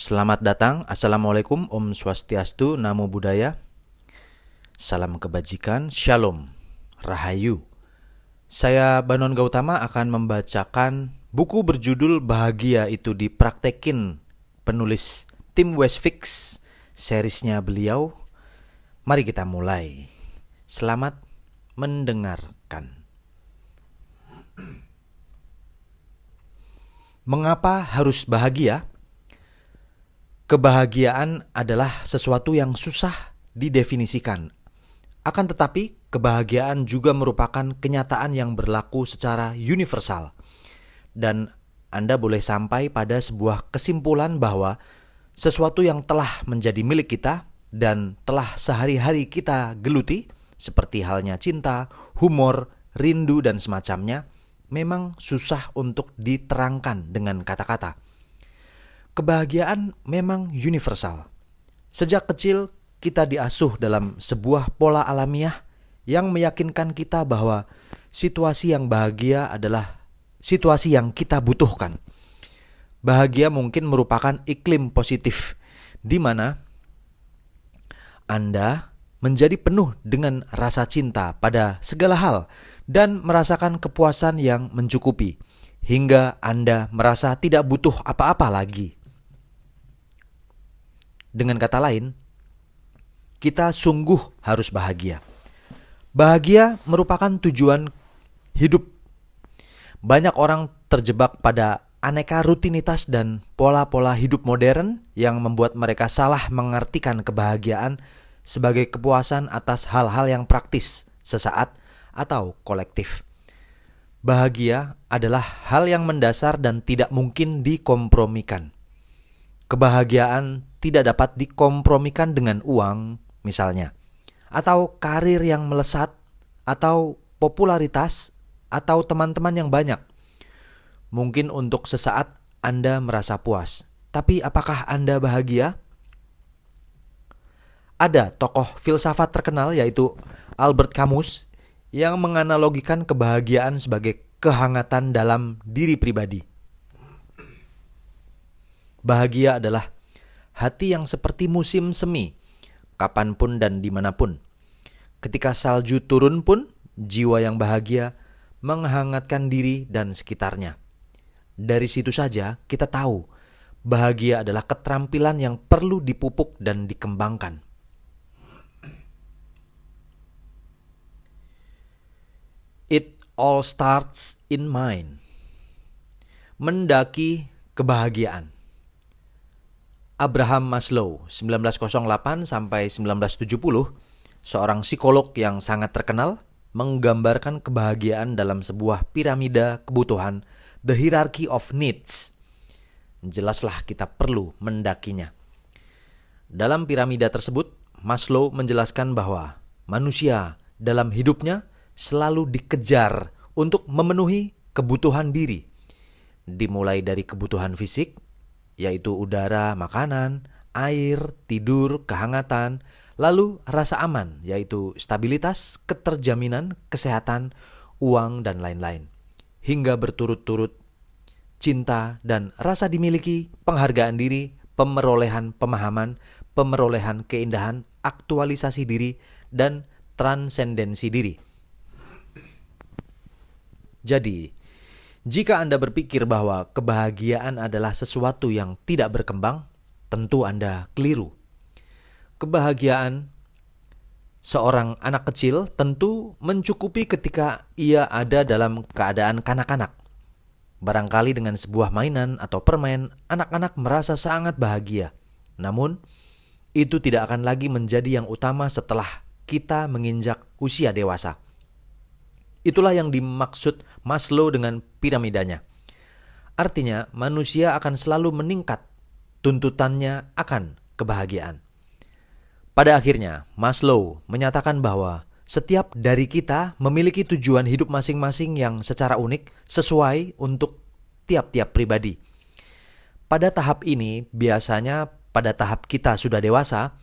Selamat datang, Assalamualaikum, Om Swastiastu, Namo Buddhaya. Salam kebajikan, Shalom, Rahayu. Saya Banon Gautama akan membacakan buku berjudul Bahagia Itu Dipraktekin, penulis Tim Westfix, serisnya beliau. Mari kita mulai. Selamat mendengarkan. Mengapa harus bahagia? Kebahagiaan adalah sesuatu yang susah didefinisikan. Akan tetapi, kebahagiaan juga merupakan kenyataan yang berlaku secara universal. Dan Anda boleh sampai pada sebuah kesimpulan bahwa sesuatu yang telah menjadi milik kita dan telah sehari-hari kita geluti, seperti halnya cinta, humor, rindu, dan semacamnya, memang susah untuk diterangkan dengan kata-kata. Kebahagiaan memang universal. Sejak kecil kita diasuh dalam sebuah pola alamiah yang meyakinkan kita bahwa situasi yang bahagia adalah situasi yang kita butuhkan. Bahagia mungkin merupakan iklim positif di mana Anda menjadi penuh dengan rasa cinta pada segala hal dan merasakan kepuasan yang mencukupi hingga Anda merasa tidak butuh apa-apa lagi. Dengan kata lain, kita sungguh harus bahagia. Bahagia merupakan tujuan hidup. Banyak orang terjebak pada aneka rutinitas dan pola-pola hidup modern yang membuat mereka salah mengartikan kebahagiaan sebagai kepuasan atas hal-hal yang praktis, sesaat, atau kolektif. Bahagia adalah hal yang mendasar dan tidak mungkin dikompromikan. Kebahagiaan tidak dapat dikompromikan dengan uang, misalnya, atau karir yang melesat, atau popularitas, atau teman-teman yang banyak. Mungkin untuk sesaat Anda merasa puas, tapi apakah Anda bahagia? Ada tokoh filsafat terkenal yaitu Albert Camus yang menganalogikan kebahagiaan sebagai kehangatan dalam diri pribadi. Bahagia adalah hati yang seperti musim semi, kapanpun dan dimanapun. Ketika salju turun pun, jiwa yang bahagia menghangatkan diri dan sekitarnya. Dari situ saja kita tahu, bahagia adalah keterampilan yang perlu dipupuk dan dikembangkan. It all starts in mind. Mendaki kebahagiaan. Abraham Maslow, 1908 sampai 1970, seorang psikolog yang sangat terkenal, menggambarkan kebahagiaan dalam sebuah piramida kebutuhan, the hierarchy of needs. Jelaslah kita perlu mendakinya. Dalam piramida tersebut, Maslow menjelaskan bahwa manusia dalam hidupnya selalu dikejar untuk memenuhi kebutuhan diri. Dimulai dari kebutuhan fisik, yaitu udara, makanan, air, tidur, kehangatan, lalu rasa aman, yaitu stabilitas, keterjaminan, kesehatan, uang, dan lain-lain. Hingga berturut-turut cinta dan rasa dimiliki, penghargaan diri, pemerolehan pemahaman, pemerolehan keindahan, aktualisasi diri, dan transendensi diri. Jadi, jika Anda berpikir bahwa kebahagiaan adalah sesuatu yang tidak berkembang, tentu Anda keliru. Kebahagiaan seorang anak kecil tentu mencukupi ketika ia ada dalam keadaan kanak-kanak. Barangkali dengan sebuah mainan atau permen, anak-anak merasa sangat bahagia. Namun, itu tidak akan lagi menjadi yang utama setelah kita menginjak usia dewasa. Itulah yang dimaksud Maslow dengan piramidanya. Artinya, manusia akan selalu meningkat tuntutannya akan kebahagiaan. Pada akhirnya, Maslow menyatakan bahwa setiap dari kita memiliki tujuan hidup masing-masing yang secara unik sesuai untuk tiap-tiap pribadi. Pada tahap ini, biasanya pada tahap kita sudah dewasa,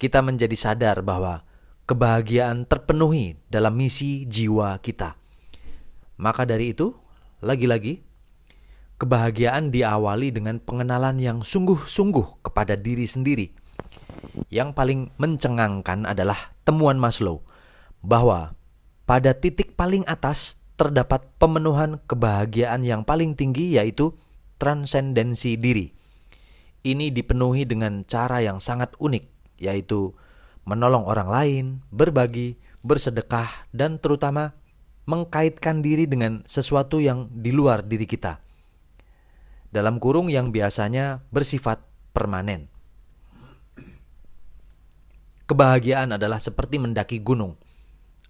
kita menjadi sadar bahwa kebahagiaan terpenuhi dalam misi jiwa kita. Maka dari itu, lagi-lagi, Kebahagiaan diawali dengan pengenalan yang sungguh-sungguh kepada diri sendiri. Yang paling mencengangkan adalah temuan Maslow bahwa pada titik paling atas terdapat pemenuhan kebahagiaan yang paling tinggi, yaitu transendensi diri. Ini dipenuhi dengan cara yang sangat unik, yaitu menolong orang lain, berbagi, bersedekah, dan terutama mengkaitkan diri dengan sesuatu yang di luar diri kita, dalam kurung yang biasanya bersifat permanen. Kebahagiaan adalah seperti mendaki gunung.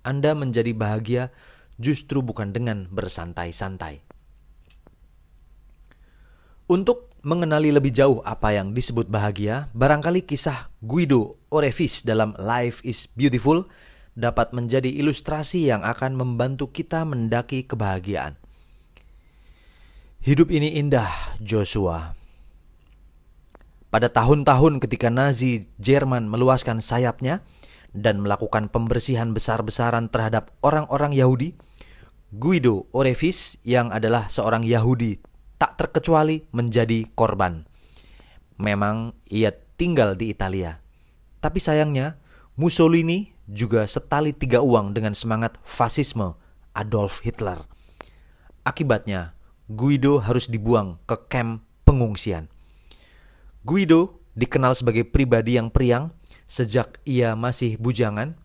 Anda menjadi bahagia justru bukan dengan bersantai-santai. Untuk mengenali lebih jauh apa yang disebut bahagia, barangkali kisah Guido Orefice dalam Life is Beautiful dapat menjadi ilustrasi yang akan membantu kita mendaki kebahagiaan. Hidup ini indah, Joshua. Pada tahun-tahun ketika Nazi Jerman meluaskan sayapnya dan melakukan pembersihan besar-besaran terhadap orang-orang Yahudi, Guido Orefice yang adalah seorang Yahudi tak terkecuali menjadi korban. Memang ia tinggal di Italia, tapi sayangnya Mussolini juga setali tiga uang dengan semangat fasisme Adolf Hitler. Akibatnya, Guido harus dibuang ke kamp pengungsian. Guido dikenal sebagai pribadi yang periang sejak ia masih bujangan.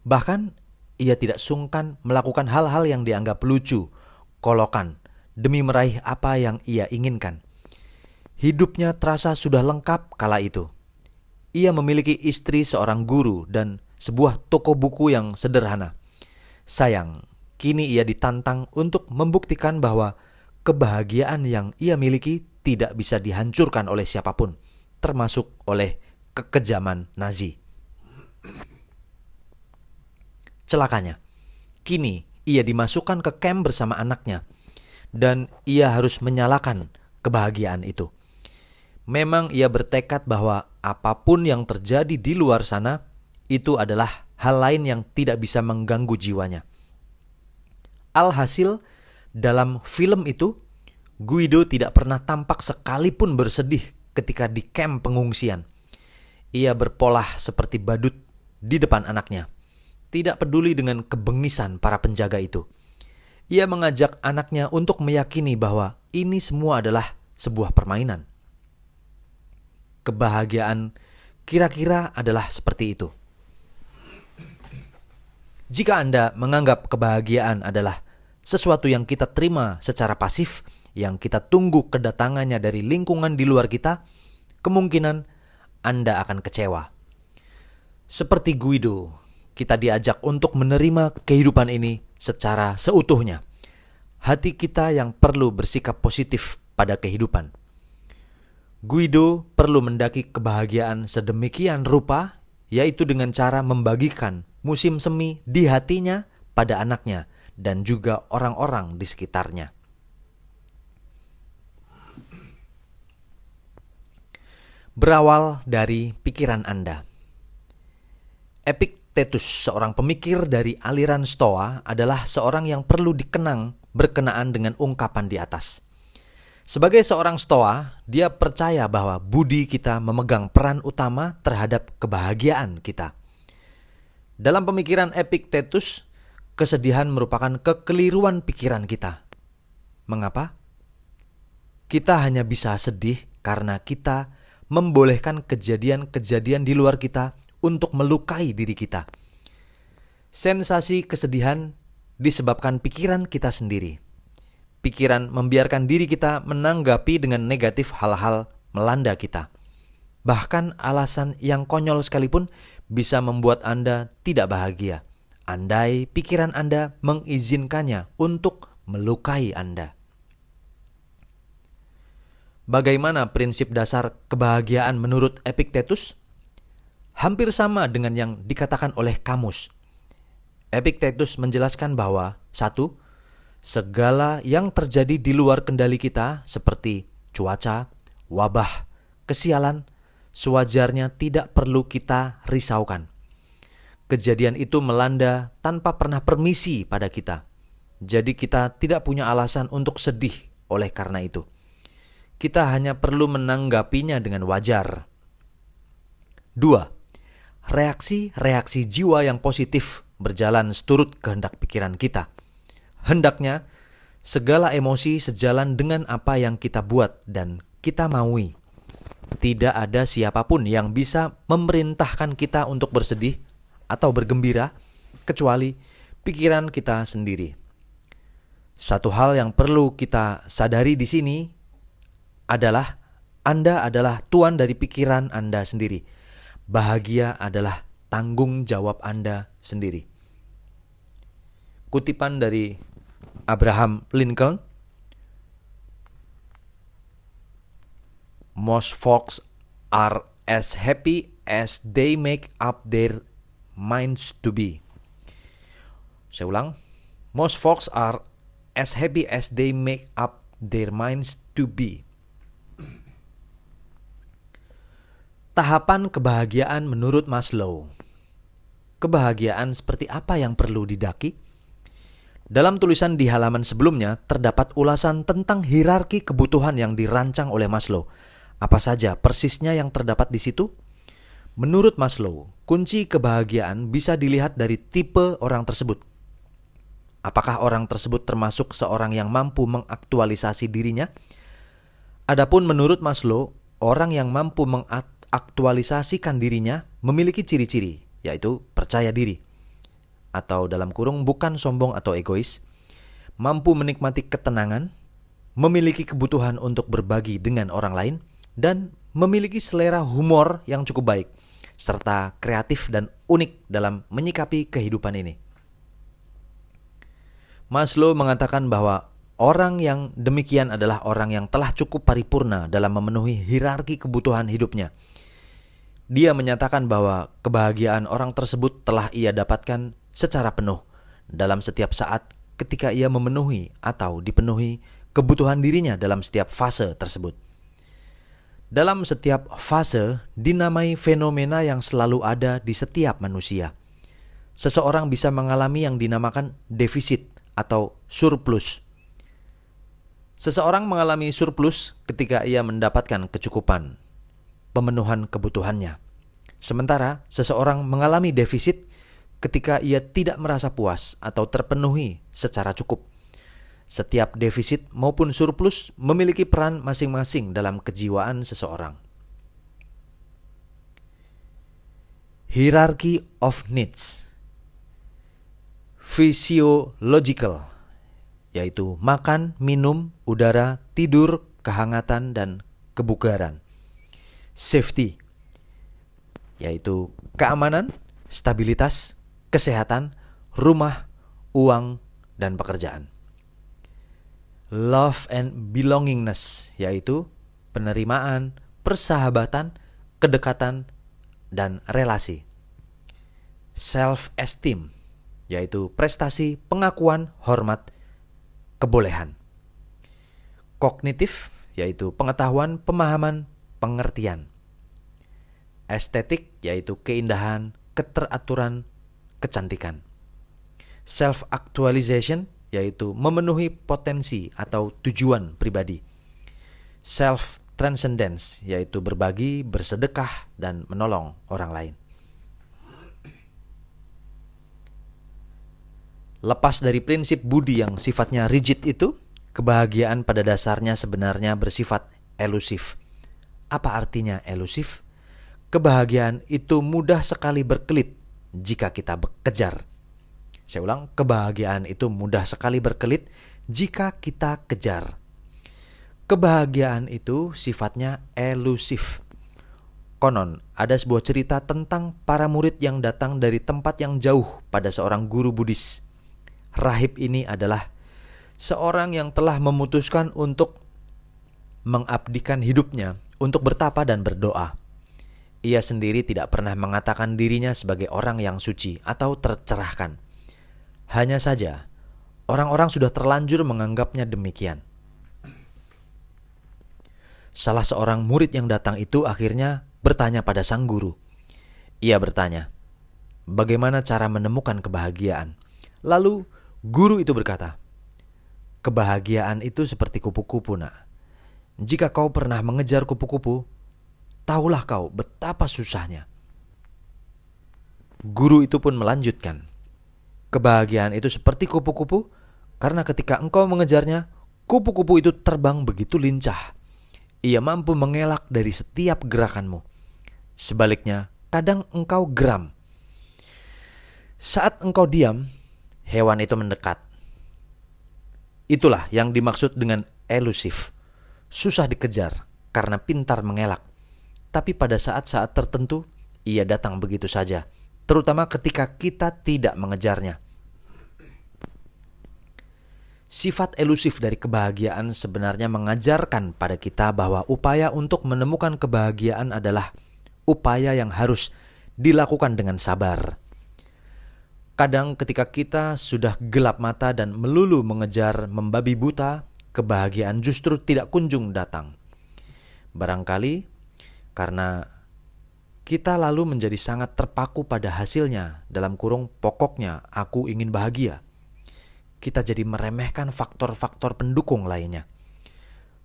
Bahkan ia tidak sungkan melakukan hal-hal yang dianggap lucu, kolokan, demi meraih apa yang ia inginkan. Hidupnya terasa sudah lengkap kala itu. Ia memiliki istri seorang guru dan sebuah toko buku yang sederhana. Sayang, kini ia ditantang untuk membuktikan bahwa kebahagiaan yang ia miliki tidak bisa dihancurkan oleh siapapun, termasuk oleh kekejaman Nazi. Celakanya, kini ia dimasukkan ke kamp bersama anaknya, dan ia harus menyalakan kebahagiaan itu. Memang ia bertekad bahwa apapun yang terjadi di luar sana, itu adalah hal lain yang tidak bisa mengganggu jiwanya. Alhasil, dalam film itu, Guido tidak pernah tampak sekalipun bersedih ketika di kamp pengungsian. Ia berpolah seperti badut di depan anaknya, tidak peduli dengan kebengisan para penjaga itu. Ia mengajak anaknya untuk meyakini bahwa ini semua adalah sebuah permainan. Kebahagiaan kira-kira adalah seperti itu. Jika Anda menganggap kebahagiaan adalah sesuatu yang kita terima secara pasif, yang kita tunggu kedatangannya dari lingkungan di luar kita, kemungkinan Anda akan kecewa. Seperti Guido, kita diajak untuk menerima kehidupan ini secara seutuhnya. Hati kita yang perlu bersikap positif pada kehidupan. Guido perlu mendaki kebahagiaan sedemikian rupa, yaitu dengan cara membagikan musim semi di hatinya pada anaknya dan juga orang-orang di sekitarnya. Berawal dari pikiran Anda. Epictetus, seorang pemikir dari aliran Stoa, adalah seorang yang perlu dikenang berkenaan dengan ungkapan di atas. Sebagai seorang Stoa, dia percaya bahwa budi kita memegang peran utama terhadap kebahagiaan kita. Dalam pemikiran Epictetus, kesedihan merupakan kekeliruan pikiran kita. Mengapa? Kita hanya bisa sedih karena kita membolehkan kejadian-kejadian di luar kita untuk melukai diri kita. Sensasi kesedihan disebabkan pikiran kita sendiri. Pikiran membiarkan diri kita menanggapi dengan negatif hal-hal melanda kita. Bahkan alasan yang konyol sekalipun bisa membuat Anda tidak bahagia, andai pikiran Anda mengizinkannya untuk melukai Anda. Bagaimana prinsip dasar kebahagiaan menurut Epictetus? Hampir sama dengan yang dikatakan oleh kamus. Epictetus menjelaskan bahwa 1. Segala yang terjadi di luar kendali kita seperti cuaca, wabah, kesialan, sewajarnya tidak perlu kita risaukan. Kejadian itu melanda tanpa pernah permisi pada kita. Jadi kita tidak punya alasan untuk sedih Oleh karena itu, kita hanya perlu menanggapinya dengan wajar. 2. Reaksi-reaksi jiwa yang positif berjalan seturut kehendak pikiran kita. Hendaknya segala emosi sejalan dengan apa yang kita buat dan kita maui. Tidak ada siapapun yang bisa memerintahkan kita untuk bersedih atau bergembira kecuali pikiran kita sendiri. Satu hal yang perlu kita sadari di sini adalah Anda adalah tuan dari pikiran Anda sendiri. Bahagia adalah tanggung jawab Anda sendiri. Kutipan dari Abraham Lincoln, most folks are as happy as they make up their minds to be. Saya ulang, most folks are as happy as they make up their minds to be. Tahapan kebahagiaan menurut Maslow. Kebahagiaan seperti apa yang perlu didaki? Dalam tulisan di halaman sebelumnya terdapat ulasan tentang hierarki kebutuhan yang dirancang oleh Maslow. Apa saja persisnya yang terdapat di situ? Menurut Maslow, kunci kebahagiaan bisa dilihat dari tipe orang tersebut. Apakah orang tersebut termasuk seorang yang mampu mengaktualisasi dirinya? Adapun menurut Maslow, orang yang mampu mengaktualisasikan dirinya memiliki ciri-ciri, yaitu percaya diri, atau dalam kurung bukan sombong atau egois, mampu menikmati ketenangan, memiliki kebutuhan untuk berbagi dengan orang lain, dan memiliki selera humor yang cukup baik, serta kreatif dan unik dalam menyikapi kehidupan ini. Maslow mengatakan bahwa orang yang demikian adalah orang yang telah cukup paripurna dalam memenuhi hierarki kebutuhan hidupnya. Dia menyatakan bahwa kebahagiaan orang tersebut telah ia dapatkan secara penuh dalam setiap saat ketika ia memenuhi atau dipenuhi kebutuhan dirinya dalam setiap fase tersebut. Dalam setiap fase dinamai fenomena yang selalu ada di setiap manusia. Seseorang bisa mengalami yang dinamakan defisit atau surplus. Seseorang mengalami surplus ketika ia mendapatkan kecukupan, pemenuhan kebutuhannya. Sementara seseorang mengalami defisit ketika ia tidak merasa puas atau terpenuhi secara cukup. Setiap defisit maupun surplus memiliki peran masing-masing dalam kejiwaan seseorang. Hierarchy of needs. Physiological, yaitu makan, minum, udara, tidur, kehangatan, dan kebugaran. Safety, yaitu keamanan, stabilitas, kesehatan, rumah, uang, dan pekerjaan. Love and belongingness, yaitu penerimaan, persahabatan, kedekatan, dan relasi. Self-esteem, yaitu prestasi, pengakuan, hormat, kebolehan. Kognitif, yaitu pengetahuan, pemahaman, pengertian. Estetik, yaitu keindahan, keteraturan, kecantikan. Self-actualization, yaitu memenuhi potensi atau tujuan pribadi. Self-transcendence, yaitu berbagi, bersedekah, dan menolong orang lain. Lepas dari prinsip budi yang sifatnya rigid itu, kebahagiaan pada dasarnya sebenarnya bersifat elusif. Apa artinya elusif? Kebahagiaan itu mudah sekali berkelit jika kita kejar. Saya ulang, kebahagiaan itu mudah sekali berkelit jika kita kejar. Kebahagiaan itu sifatnya elusif. Konon, ada sebuah cerita tentang para murid yang datang dari tempat yang jauh pada seorang guru Buddhis. Rahib ini adalah seorang yang telah memutuskan untuk mengabdikan hidupnya untuk bertapa dan berdoa. Ia sendiri tidak pernah mengatakan dirinya sebagai orang yang suci atau tercerahkan. Hanya saja, orang-orang sudah terlanjur menganggapnya demikian. Salah seorang murid yang datang itu akhirnya bertanya pada sang guru. Ia bertanya, bagaimana cara menemukan kebahagiaan? Lalu guru itu berkata, Kebahagiaan itu seperti kupu-kupu, nak. Jika kau pernah mengejar kupu-kupu, tahulah kau betapa susahnya. Guru itu pun melanjutkan, kebahagiaan itu seperti kupu-kupu karena ketika engkau mengejarnya, kupu-kupu itu terbang begitu lincah. Ia mampu mengelak dari setiap gerakanmu. Sebaliknya, kadang engkau geram. Saat engkau diam, hewan itu mendekat. Itulah yang dimaksud dengan elusif. Susah dikejar karena pintar mengelak. Tapi pada saat-saat tertentu, ia datang begitu saja. Terutama ketika kita tidak mengejarnya. Sifat elusif dari kebahagiaan sebenarnya mengajarkan pada kita bahwa upaya untuk menemukan kebahagiaan adalah upaya yang harus dilakukan dengan sabar. Kadang ketika kita sudah gelap mata dan melulu mengejar membabi buta, kebahagiaan justru tidak kunjung datang. Barangkali karena kita lalu menjadi sangat terpaku pada hasilnya, dalam kurung pokoknya aku ingin bahagia. Kita jadi meremehkan faktor-faktor pendukung lainnya.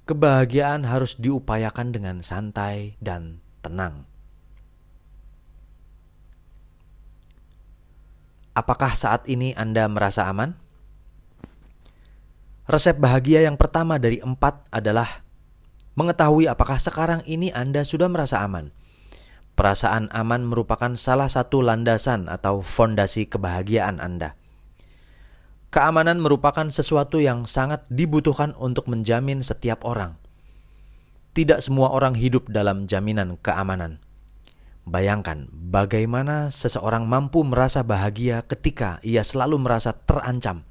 Kebahagiaan harus diupayakan dengan santai dan tenang. Apakah saat ini Anda merasa aman? Resep bahagia yang pertama dari 4 adalah mengetahui apakah sekarang ini Anda sudah merasa aman. Perasaan aman merupakan salah satu landasan atau fondasi kebahagiaan Anda. Keamanan merupakan sesuatu yang sangat dibutuhkan untuk menjamin setiap orang. Tidak semua orang hidup dalam jaminan keamanan. Bayangkan bagaimana seseorang mampu merasa bahagia ketika ia selalu merasa terancam.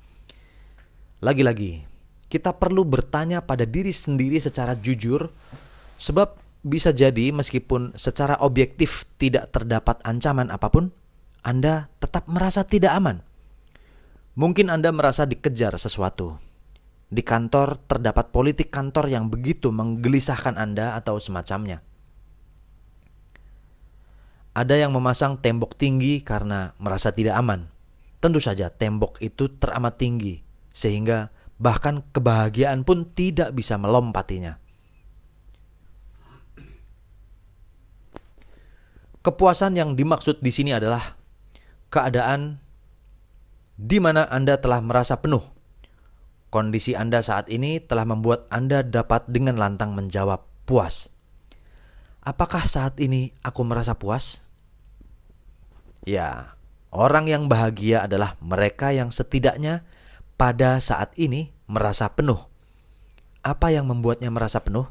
Lagi-lagi, kita perlu bertanya pada diri sendiri secara jujur, sebab bisa jadi meskipun secara objektif tidak terdapat ancaman apapun, Anda tetap merasa tidak aman. Mungkin Anda merasa dikejar sesuatu. Di kantor terdapat politik kantor yang begitu menggelisahkan Anda atau semacamnya. Ada yang memasang tembok tinggi karena merasa tidak aman. Tentu saja tembok itu teramat tinggi, sehingga bahkan kebahagiaan pun tidak bisa melompatinya. Kepuasan yang dimaksud di sini adalah keadaan di mana Anda telah merasa penuh. Kondisi Anda saat ini telah membuat Anda dapat dengan lantang menjawab puas. Apakah saat ini aku merasa puas? Ya, orang yang bahagia adalah mereka yang setidaknya pada saat ini merasa penuh. Apa yang membuatnya merasa penuh?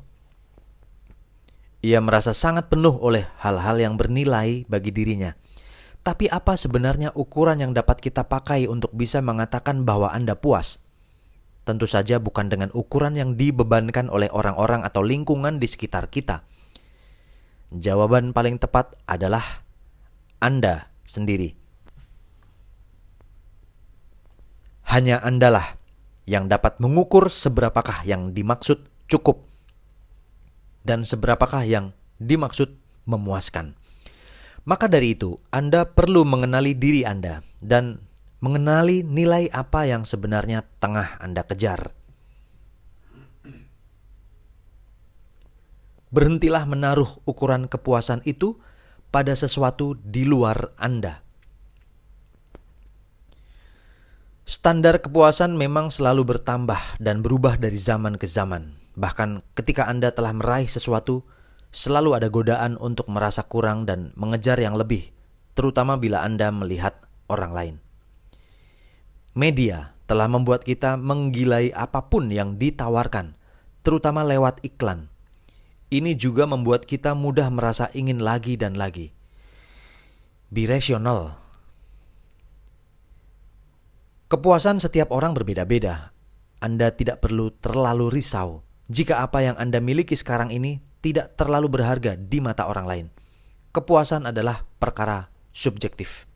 Ia merasa sangat penuh oleh hal-hal yang bernilai bagi dirinya. Tapi apa sebenarnya ukuran yang dapat kita pakai untuk bisa mengatakan bahwa Anda puas? Tentu saja bukan dengan ukuran yang dibebankan oleh orang-orang atau lingkungan di sekitar kita. Jawaban paling tepat adalah Anda sendiri. Hanya Andalah yang dapat mengukur seberapakah yang dimaksud cukup dan seberapakah yang dimaksud memuaskan. Maka dari itu, Anda perlu mengenali diri Anda dan mengenali nilai apa yang sebenarnya tengah Anda kejar. Berhentilah menaruh ukuran kepuasan itu pada sesuatu di luar Anda. Standar kepuasan memang selalu bertambah dan berubah dari zaman ke zaman. Bahkan ketika Anda telah meraih sesuatu, selalu ada godaan untuk merasa kurang dan mengejar yang lebih, terutama bila Anda melihat orang lain. Media telah membuat kita menggilai apapun yang ditawarkan, terutama lewat iklan. Ini juga membuat kita mudah merasa ingin lagi dan lagi. Be rational. Kepuasan setiap orang berbeda-beda. Anda tidak perlu terlalu risau jika apa yang Anda miliki sekarang ini tidak terlalu berharga di mata orang lain. Kepuasan adalah perkara subjektif.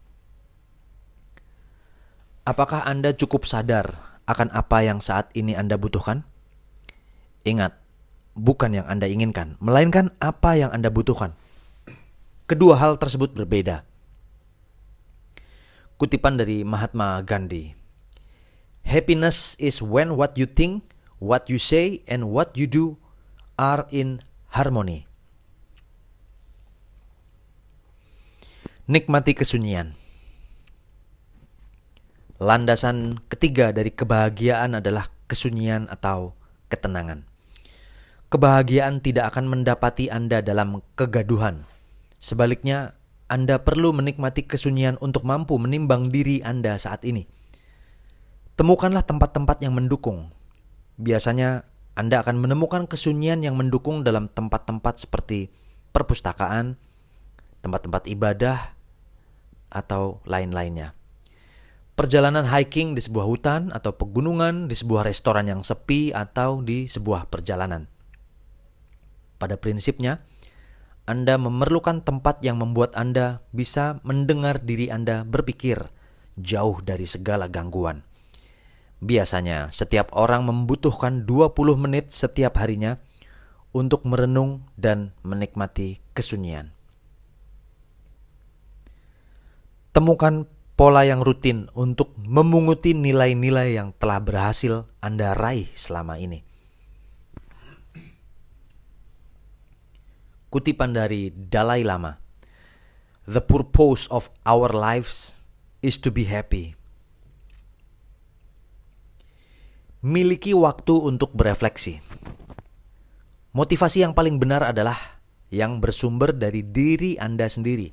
Apakah Anda cukup sadar akan apa yang saat ini Anda butuhkan? Ingat, bukan yang Anda inginkan, melainkan apa yang Anda butuhkan. Kedua hal tersebut berbeda. Kutipan dari Mahatma Gandhi. Happiness is when what you think, what you say, and what you do are in harmony. Nikmati kesunyian. Landasan ketiga dari kebahagiaan adalah kesunyian atau ketenangan. Kebahagiaan tidak akan mendapati Anda dalam kegaduhan. Sebaliknya, Anda perlu menikmati kesunyian untuk mampu menimbang diri Anda saat ini. Temukanlah tempat-tempat yang mendukung. Biasanya, Anda akan menemukan kesunyian yang mendukung dalam tempat-tempat seperti perpustakaan, tempat-tempat ibadah, atau lain-lainnya. Perjalanan hiking di sebuah hutan atau pegunungan, di sebuah restoran yang sepi, atau di sebuah perjalanan. Pada prinsipnya, Anda memerlukan tempat yang membuat Anda bisa mendengar diri Anda berpikir jauh dari segala gangguan. Biasanya, setiap orang membutuhkan 20 menit setiap harinya untuk merenung dan menikmati kesunyian. Temukan pola yang rutin untuk memunguti nilai-nilai yang telah berhasil Anda raih selama ini. Kutipan dari Dalai Lama, "The purpose of our lives is to be happy." Miliki waktu untuk berefleksi. Motivasi yang paling benar adalah yang bersumber dari diri Anda sendiri,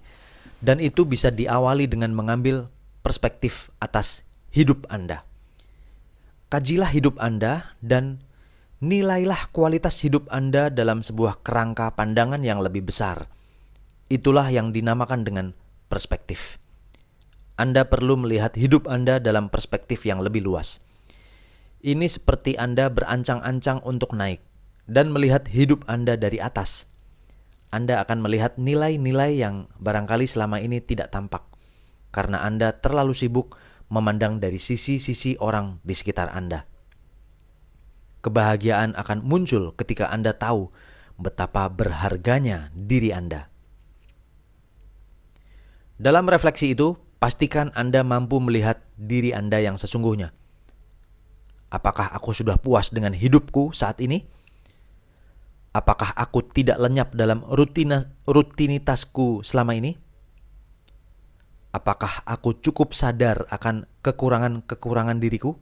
dan itu bisa diawali dengan mengambil perspektif atas hidup Anda. Kajilah hidup Anda dan nilailah kualitas hidup Anda dalam sebuah kerangka pandangan yang lebih besar. Itulah yang dinamakan dengan perspektif. Anda perlu melihat hidup Anda dalam perspektif yang lebih luas. Ini seperti Anda berancang-ancang untuk naik dan melihat hidup Anda dari atas. Anda akan melihat nilai-nilai yang barangkali selama ini tidak tampak, karena Anda terlalu sibuk memandang dari sisi-sisi orang di sekitar Anda. Kebahagiaan akan muncul ketika Anda tahu betapa berharganya diri Anda. Dalam refleksi itu, pastikan Anda mampu melihat diri Anda yang sesungguhnya. Apakah aku sudah puas dengan hidupku saat ini? Apakah aku tidak lenyap dalam rutinitasku selama ini? Apakah aku cukup sadar akan kekurangan-kekurangan diriku?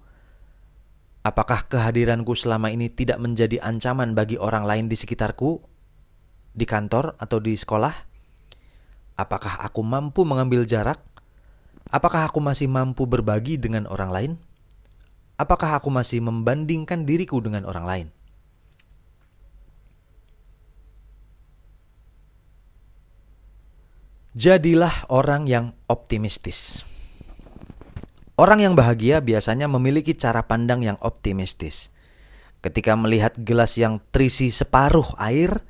Apakah kehadiranku selama ini tidak menjadi ancaman bagi orang lain di sekitarku, di kantor atau di sekolah? Apakah aku mampu mengambil jarak? Apakah aku masih mampu berbagi dengan orang lain? Apakah aku masih membandingkan diriku dengan orang lain? Jadilah orang yang optimistis. Orang yang bahagia biasanya memiliki cara pandang yang optimistis. Ketika melihat gelas yang terisi separuh air,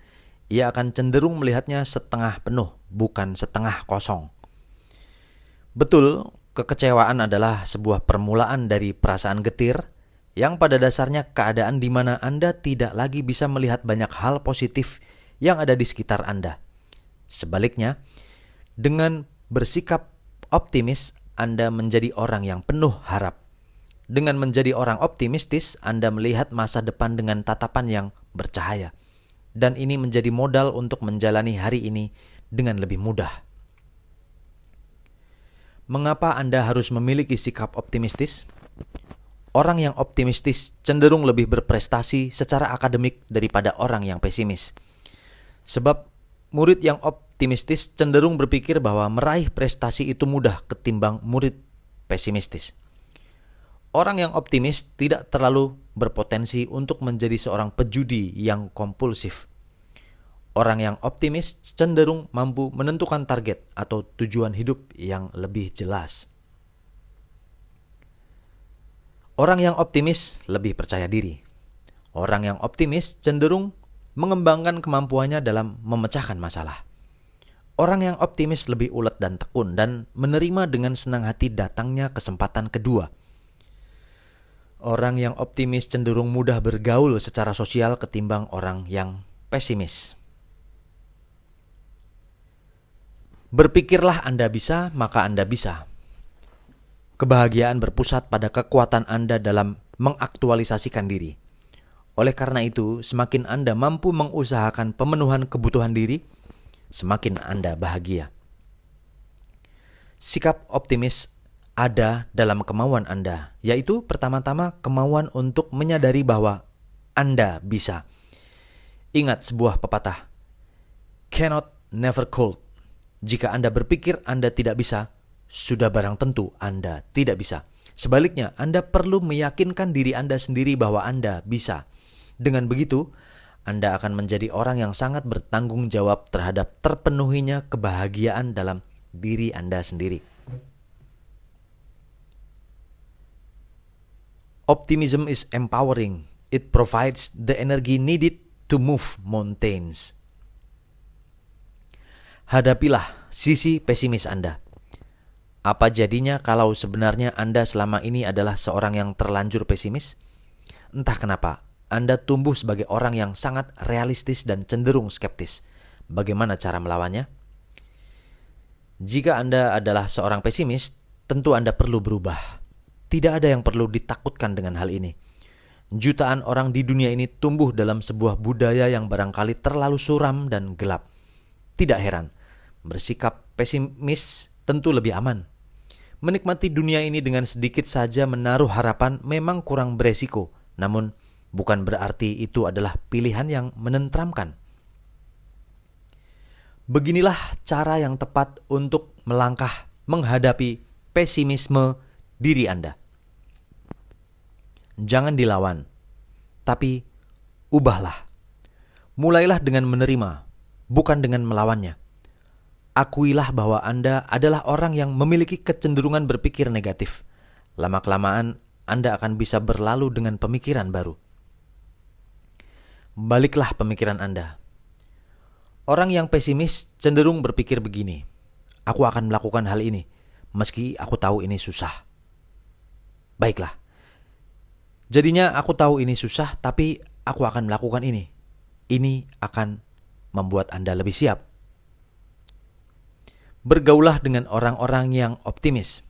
ia akan cenderung melihatnya setengah penuh, bukan setengah kosong. Betul, kekecewaan adalah sebuah permulaan dari perasaan getir, yang pada dasarnya keadaan di mana Anda tidak lagi bisa melihat banyak hal positif yang ada di sekitar Anda. Sebaliknya, dengan bersikap optimis, Anda menjadi orang yang penuh harap. Dengan menjadi orang optimistis, Anda melihat masa depan dengan tatapan yang bercahaya. Dan ini menjadi modal untuk menjalani hari ini dengan lebih mudah. Mengapa Anda harus memiliki sikap optimistis? Orang yang optimistis cenderung lebih berprestasi secara akademik daripada orang yang pesimis. Sebab murid yang optimistis cenderung berpikir bahwa meraih prestasi itu mudah ketimbang murid pesimistis. Orang yang optimis tidak terlalu berpotensi untuk menjadi seorang pejudi yang kompulsif. Orang yang optimis cenderung mampu menentukan target atau tujuan hidup yang lebih jelas. Orang yang optimis lebih percaya diri. Orang yang optimis cenderung mengembangkan kemampuannya dalam memecahkan masalah. Orang yang optimis lebih ulet dan tekun dan menerima dengan senang hati datangnya kesempatan kedua. Orang yang optimis cenderung mudah bergaul secara sosial ketimbang orang yang pesimis. Berpikirlah Anda bisa, maka Anda bisa. Kebahagiaan berpusat pada kekuatan Anda dalam mengaktualisasikan diri. Oleh karena itu, semakin Anda mampu mengusahakan pemenuhan kebutuhan diri, semakin Anda bahagia. Sikap optimis ada dalam kemauan Anda, yaitu pertama-tama kemauan untuk menyadari bahwa Anda bisa. Ingat sebuah pepatah, cannot never could. Jika Anda berpikir Anda tidak bisa, sudah barang tentu Anda tidak bisa. Sebaliknya, Anda perlu meyakinkan diri Anda sendiri bahwa Anda bisa. Dengan begitu, Anda akan menjadi orang yang sangat bertanggung jawab terhadap terpenuhinya kebahagiaan dalam diri Anda sendiri. Optimism is empowering. It provides the energy needed to move mountains. Hadapilah sisi pesimis Anda. Apa jadinya kalau sebenarnya Anda selama ini adalah seorang yang terlanjur pesimis? Entah kenapa, Anda tumbuh sebagai orang yang sangat realistis dan cenderung skeptis. Bagaimana cara melawannya? Jika Anda adalah seorang pesimis, tentu Anda perlu berubah. Tidak ada yang perlu ditakutkan dengan hal ini. Jutaan orang di dunia ini tumbuh dalam sebuah budaya yang barangkali terlalu suram dan gelap. Tidak heran, bersikap pesimis tentu lebih aman. Menikmati dunia ini dengan sedikit saja menaruh harapan memang kurang beresiko, namun bukan berarti itu adalah pilihan yang menenteramkan. Beginilah cara yang tepat untuk melangkah menghadapi pesimisme diri Anda. Jangan dilawan, tapi ubahlah. Mulailah dengan menerima, bukan dengan melawannya. Akuilah bahwa Anda adalah orang yang memiliki kecenderungan berpikir negatif. Lama-kelamaan, Anda akan bisa berlalu dengan pemikiran baru. Baliklah pemikiran Anda. Orang yang pesimis cenderung berpikir begini, aku akan melakukan hal ini, meski aku tahu ini susah. Baiklah. Jadinya aku tahu ini susah, tapi aku akan melakukan ini. Ini akan membuat Anda lebih siap. Bergaulah dengan orang-orang yang optimis.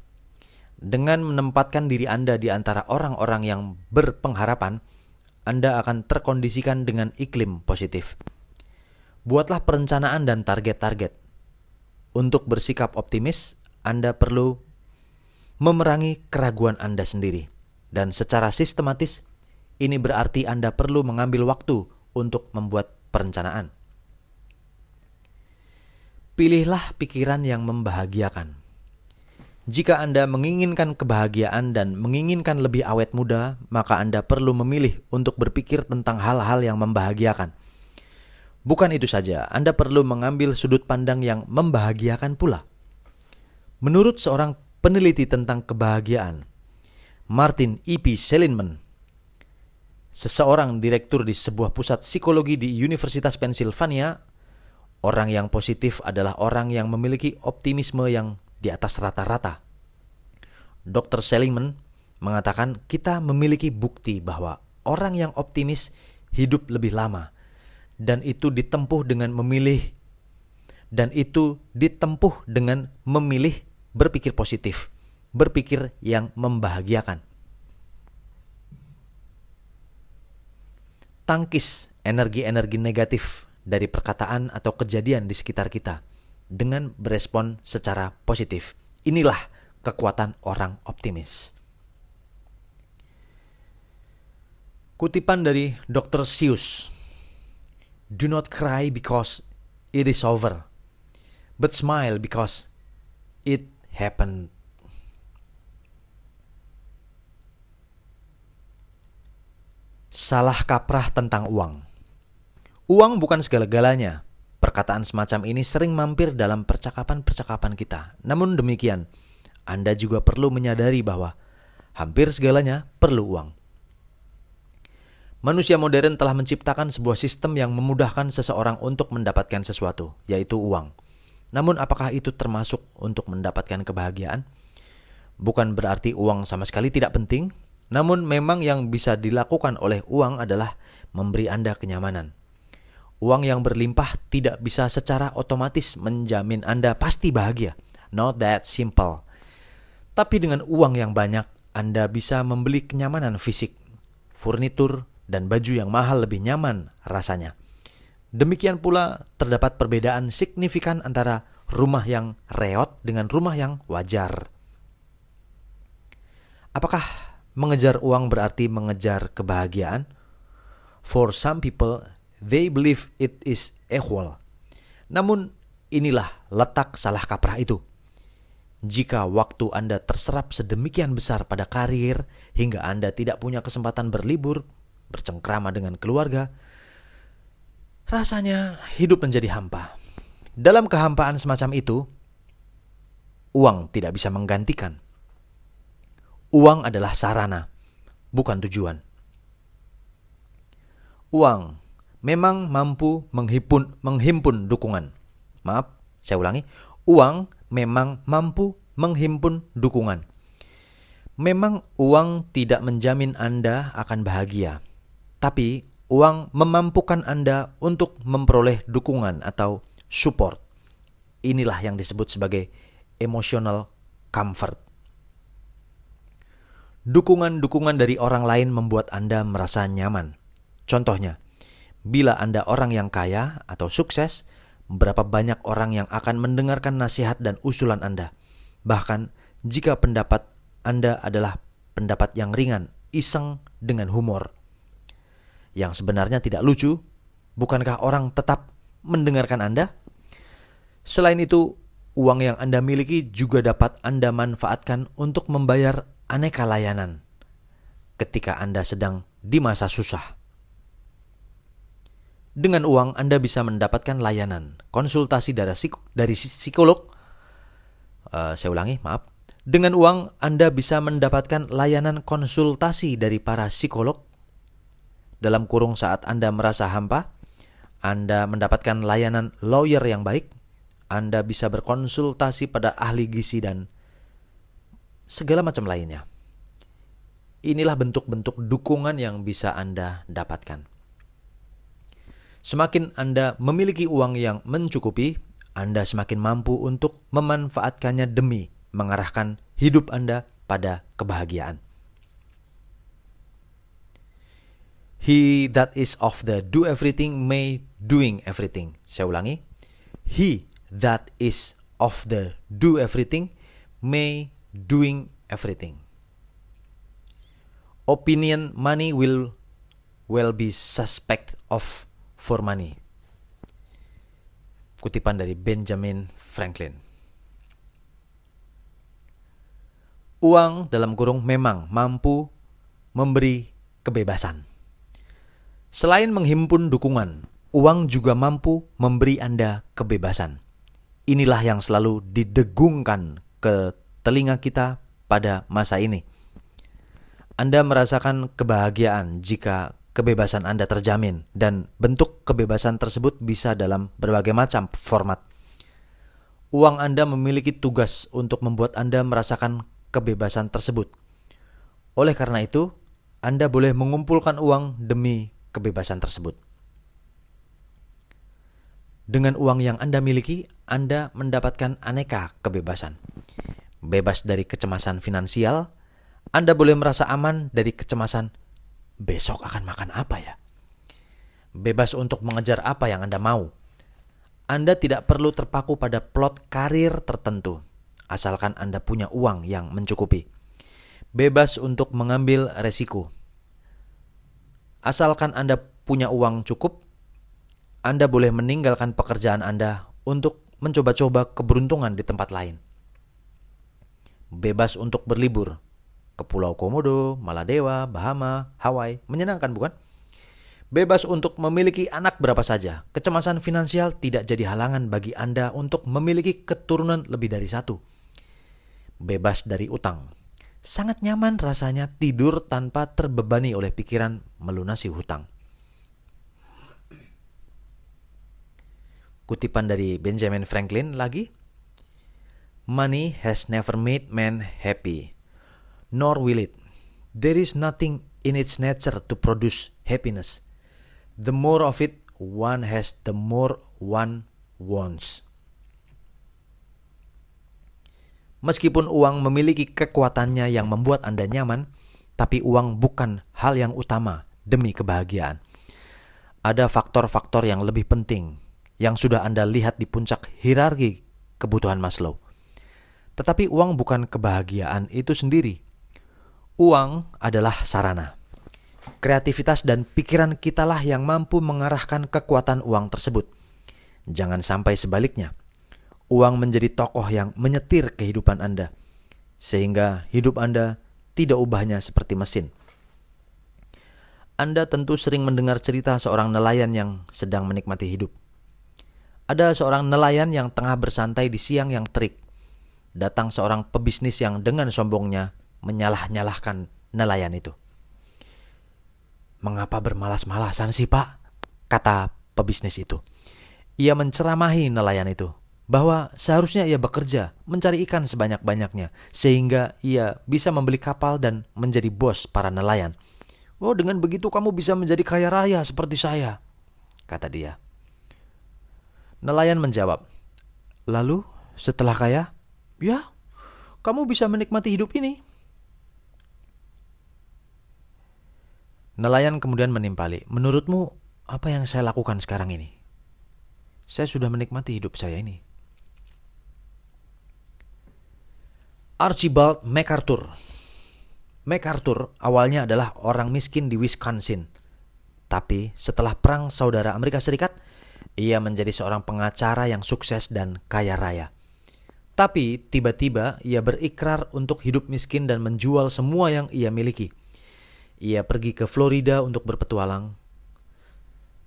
Dengan menempatkan diri Anda di antara orang-orang yang berpengharapan, Anda akan terkondisikan dengan iklim positif. Buatlah perencanaan dan target-target. Untuk bersikap optimis, Anda perlu memerangi keraguan Anda sendiri. Dan secara sistematis, ini berarti Anda perlu mengambil waktu untuk membuat perencanaan. Pilihlah pikiran yang membahagiakan. Jika Anda menginginkan kebahagiaan dan menginginkan lebih awet muda, maka Anda perlu memilih untuk berpikir tentang hal-hal yang membahagiakan. Bukan itu saja, Anda perlu mengambil sudut pandang yang membahagiakan pula. Menurut seorang peneliti tentang kebahagiaan, Martin E.P. Seligman, seseorang direktur di sebuah pusat psikologi di Universitas Pennsylvania, orang yang positif adalah orang yang memiliki optimisme yang di atas rata-rata. Dr. Seligman mengatakan kita memiliki bukti bahwa orang yang optimis hidup lebih lama, dan itu ditempuh dengan memilih berpikir positif, berpikir yang membahagiakan. Tangkis energi-energi negatif dari perkataan atau kejadian di sekitar kita dengan berespon secara positif. Inilah kekuatan orang optimis. Kutipan dari Dr. Seuss. Do not cry because it is over, but smile because it happened. Salah kaprah tentang uang. Uang bukan segala-galanya. Perkataan semacam ini sering mampir dalam percakapan-percakapan kita. Namun demikian, Anda juga perlu menyadari bahwa hampir segalanya perlu uang. Manusia modern telah menciptakan sebuah sistem yang memudahkan seseorang untuk mendapatkan sesuatu, yaitu uang. Namun apakah itu termasuk untuk mendapatkan kebahagiaan? Bukan berarti uang sama sekali tidak penting, namun memang yang bisa dilakukan oleh uang adalah memberi Anda kenyamanan. Uang yang berlimpah tidak bisa secara otomatis menjamin Anda pasti bahagia. Not that simple. Tapi dengan uang yang banyak, Anda bisa membeli kenyamanan fisik, furnitur, dan baju yang mahal lebih nyaman rasanya. Demikian pula terdapat perbedaan signifikan antara rumah yang reot dengan rumah yang wajar. Apakah mengejar uang berarti mengejar kebahagiaan? For some people, they believe it is equal. Namun inilah letak salah kaprah itu. Jika waktu Anda terserap sedemikian besar pada karir hingga Anda tidak punya kesempatan berlibur, bercengkrama dengan keluarga, rasanya hidup menjadi hampa. Dalam kehampaan semacam itu, uang tidak bisa menggantikan. Uang adalah sarana, bukan tujuan. Uang memang mampu menghimpun dukungan. Maaf, saya ulangi. Uang memang mampu menghimpun dukungan. Memang uang tidak menjamin Anda akan bahagia, tapi uang memampukan Anda untuk memperoleh dukungan atau support. Inilah yang disebut sebagai emotional comfort. Dukungan-dukungan dari orang lain membuat Anda merasa nyaman. Contohnya, bila Anda orang yang kaya atau sukses, berapa banyak orang yang akan mendengarkan nasihat dan usulan Anda. Bahkan jika pendapat Anda adalah pendapat yang ringan, iseng dengan humor, yang sebenarnya tidak lucu, bukankah orang tetap mendengarkan Anda? Selain itu, uang yang Anda miliki juga dapat Anda manfaatkan untuk membayar aneka layanan ketika Anda sedang di masa susah. Dengan uang Anda bisa mendapatkan layanan konsultasi dari psikolog. Dengan uang Anda bisa mendapatkan layanan konsultasi dari para psikolog. Dalam kurung saat Anda merasa hampa, Anda mendapatkan layanan lawyer yang baik. Anda bisa berkonsultasi pada ahli gizi dan segala macam lainnya. Inilah bentuk-bentuk dukungan yang bisa Anda dapatkan. Semakin Anda memiliki uang yang mencukupi, Anda semakin mampu untuk memanfaatkannya demi mengarahkan hidup Anda pada kebahagiaan. He that is of the do everything may doing everything. Saya ulangi. He that is of the do everything may doing everything. Opinion money will be suspect of for money. Kutipan dari Benjamin Franklin. Uang dalam kurung memang mampu memberi kebebasan. Selain menghimpun dukungan, uang juga mampu memberi Anda kebebasan. Inilah yang selalu didegungkan ke telinga kita pada masa ini. Anda merasakan kebahagiaan jika kebebasan Anda terjamin, dan bentuk kebebasan tersebut bisa dalam berbagai macam format. Uang Anda memiliki tugas untuk membuat Anda merasakan kebebasan tersebut. Oleh karena itu, Anda boleh mengumpulkan uang demi kebebasan tersebut. Dengan uang yang Anda miliki, Anda mendapatkan aneka kebebasan. Bebas dari kecemasan finansial, Anda boleh merasa aman dari kecemasan besok akan makan apa ya? Bebas untuk mengejar apa yang Anda mau. Anda tidak perlu terpaku pada plot karir tertentu, asalkan Anda punya uang yang mencukupi. Bebas untuk mengambil resiko. Asalkan Anda punya uang cukup, Anda boleh meninggalkan pekerjaan Anda untuk mencoba-coba keberuntungan di tempat lain. Bebas untuk berlibur ke Pulau Komodo, Maladewa, Bahama, Hawaii. Menyenangkan bukan? Bebas untuk memiliki anak berapa saja. Kecemasan finansial tidak jadi halangan bagi Anda untuk memiliki keturunan lebih dari satu. Bebas dari utang. Sangat nyaman rasanya tidur tanpa terbebani oleh pikiran melunasi hutang. Kutipan dari Benjamin Franklin lagi. Money has never made man happy, nor will it. There is nothing in its nature to produce happiness. The more of it one has, the more one wants. Meskipun uang memiliki kekuatannya yang membuat Anda nyaman, tapi uang bukan hal yang utama demi kebahagiaan. Ada faktor-faktor yang lebih penting yang sudah Anda lihat di puncak hierarki kebutuhan Maslow. Tetapi uang bukan kebahagiaan itu sendiri. Uang adalah sarana. Kreativitas dan pikiran kitalah yang mampu mengarahkan kekuatan uang tersebut. Jangan sampai sebaliknya. Uang menjadi tokoh yang menyetir kehidupan Anda, sehingga hidup Anda tidak ubahnya seperti mesin. Anda tentu sering mendengar cerita seorang nelayan yang sedang menikmati hidup. Ada seorang nelayan yang tengah bersantai di siang yang terik. Datang seorang pebisnis yang dengan sombongnya menyalah-nyalahkan nelayan itu. "Mengapa bermalas-malasan sih, Pak?" kata pebisnis itu. Ia menceramahi nelayan itu bahwa seharusnya ia bekerja mencari ikan sebanyak-banyaknya sehingga ia bisa membeli kapal dan menjadi bos para nelayan. "Oh, dengan begitu kamu bisa menjadi kaya raya seperti saya," kata dia. Nelayan menjawab, "Lalu setelah kaya, ya, kamu bisa menikmati hidup ini." Nelayan kemudian menimpali, "Menurutmu apa yang saya lakukan sekarang ini? Saya sudah menikmati hidup saya ini." Archibald MacArthur. MacArthur awalnya adalah orang miskin di Wisconsin. Tapi setelah Perang Saudara Amerika Serikat, ia menjadi seorang pengacara yang sukses dan kaya raya. Tapi tiba-tiba ia berikrar untuk hidup miskin dan menjual semua yang ia miliki. Ia pergi ke Florida untuk berpetualang.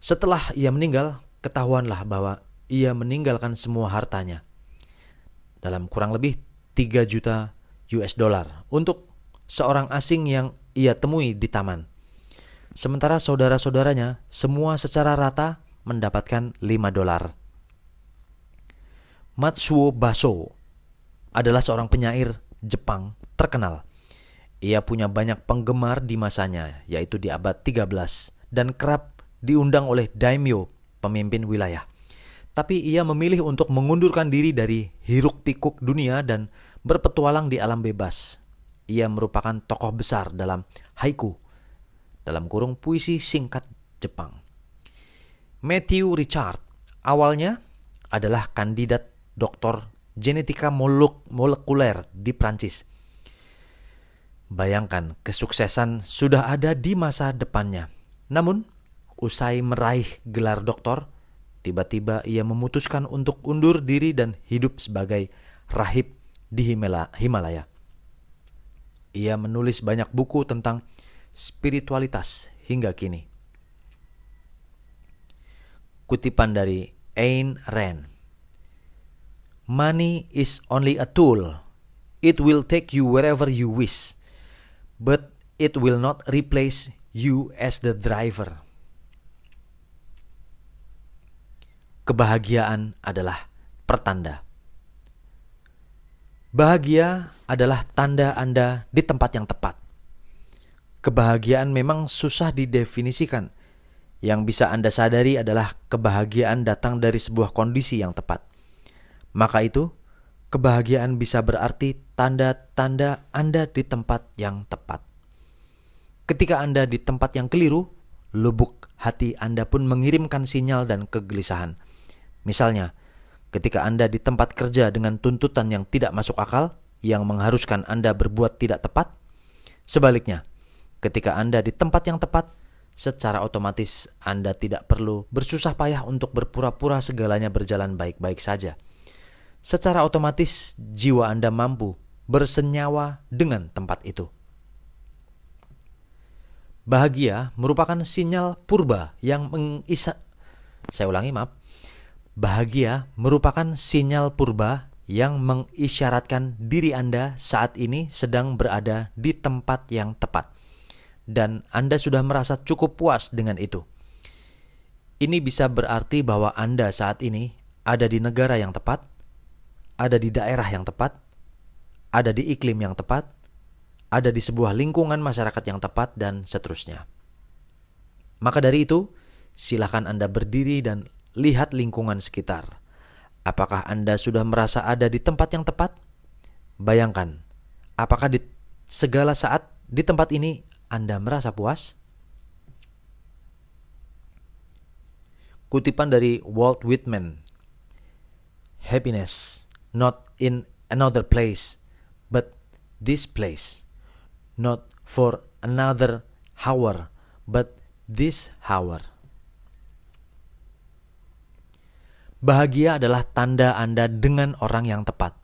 Setelah ia meninggal, ketahuanlah bahwa ia meninggalkan semua hartanya. Dalam kurang lebih 3 juta US dollar untuk seorang asing yang ia temui di taman. Sementara saudara-saudaranya semua secara rata mendapatkan 5 dolar. Matsuo Basho adalah seorang penyair Jepang terkenal. Ia punya banyak penggemar di masanya, yaitu di abad 13, dan kerap diundang oleh daimyo, pemimpin wilayah. Tapi ia memilih untuk mengundurkan diri dari hiruk-pikuk dunia dan berpetualang di alam bebas. Ia merupakan tokoh besar dalam haiku, dalam kurung puisi singkat Jepang. Matthew Richard awalnya adalah kandidat doktor genetika molekuler di Prancis. Bayangkan, kesuksesan sudah ada di masa depannya. Namun, usai meraih gelar doktor, tiba-tiba ia memutuskan untuk undur diri dan hidup sebagai rahib di Himalaya. Ia menulis banyak buku tentang spiritualitas hingga kini. Kutipan dari Ayn Rand. "Money is only a tool. It will take you wherever you wish, but it will not replace you as the driver." Kebahagiaan adalah pertanda. Bahagia adalah tanda Anda di tempat yang tepat. Kebahagiaan memang susah didefinisikan. Yang bisa Anda sadari adalah kebahagiaan datang dari sebuah kondisi yang tepat. Maka itu, kebahagiaan bisa berarti tanda-tanda Anda di tempat yang tepat. Ketika Anda di tempat yang keliru, lubuk hati Anda pun mengirimkan sinyal dan kegelisahan. Misalnya, ketika Anda di tempat kerja dengan tuntutan yang tidak masuk akal, yang mengharuskan Anda berbuat tidak tepat. Sebaliknya, ketika Anda di tempat yang tepat, secara otomatis Anda tidak perlu bersusah payah untuk berpura-pura segalanya berjalan baik-baik saja. Secara otomatis jiwa Anda mampu bersenyawa dengan tempat itu. Bahagia merupakan sinyal purba yang Bahagia merupakan sinyal purba yang mengisyaratkan diri Anda saat ini sedang berada di tempat yang tepat. Dan Anda sudah merasa cukup puas dengan itu. Ini bisa berarti bahwa Anda saat ini ada di negara yang tepat, ada di daerah yang tepat, ada di iklim yang tepat, ada di sebuah lingkungan masyarakat yang tepat, dan seterusnya. Maka dari itu, silakan Anda berdiri dan lihat lingkungan sekitar. Apakah Anda sudah merasa ada di tempat yang tepat? Bayangkan, apakah di segala saat di tempat ini Anda merasa puas? Kutipan dari Walt Whitman, "Happiness not in another place, but this place. Not for another hour, but this hour." Bahagia adalah tanda Anda dengan orang yang tepat.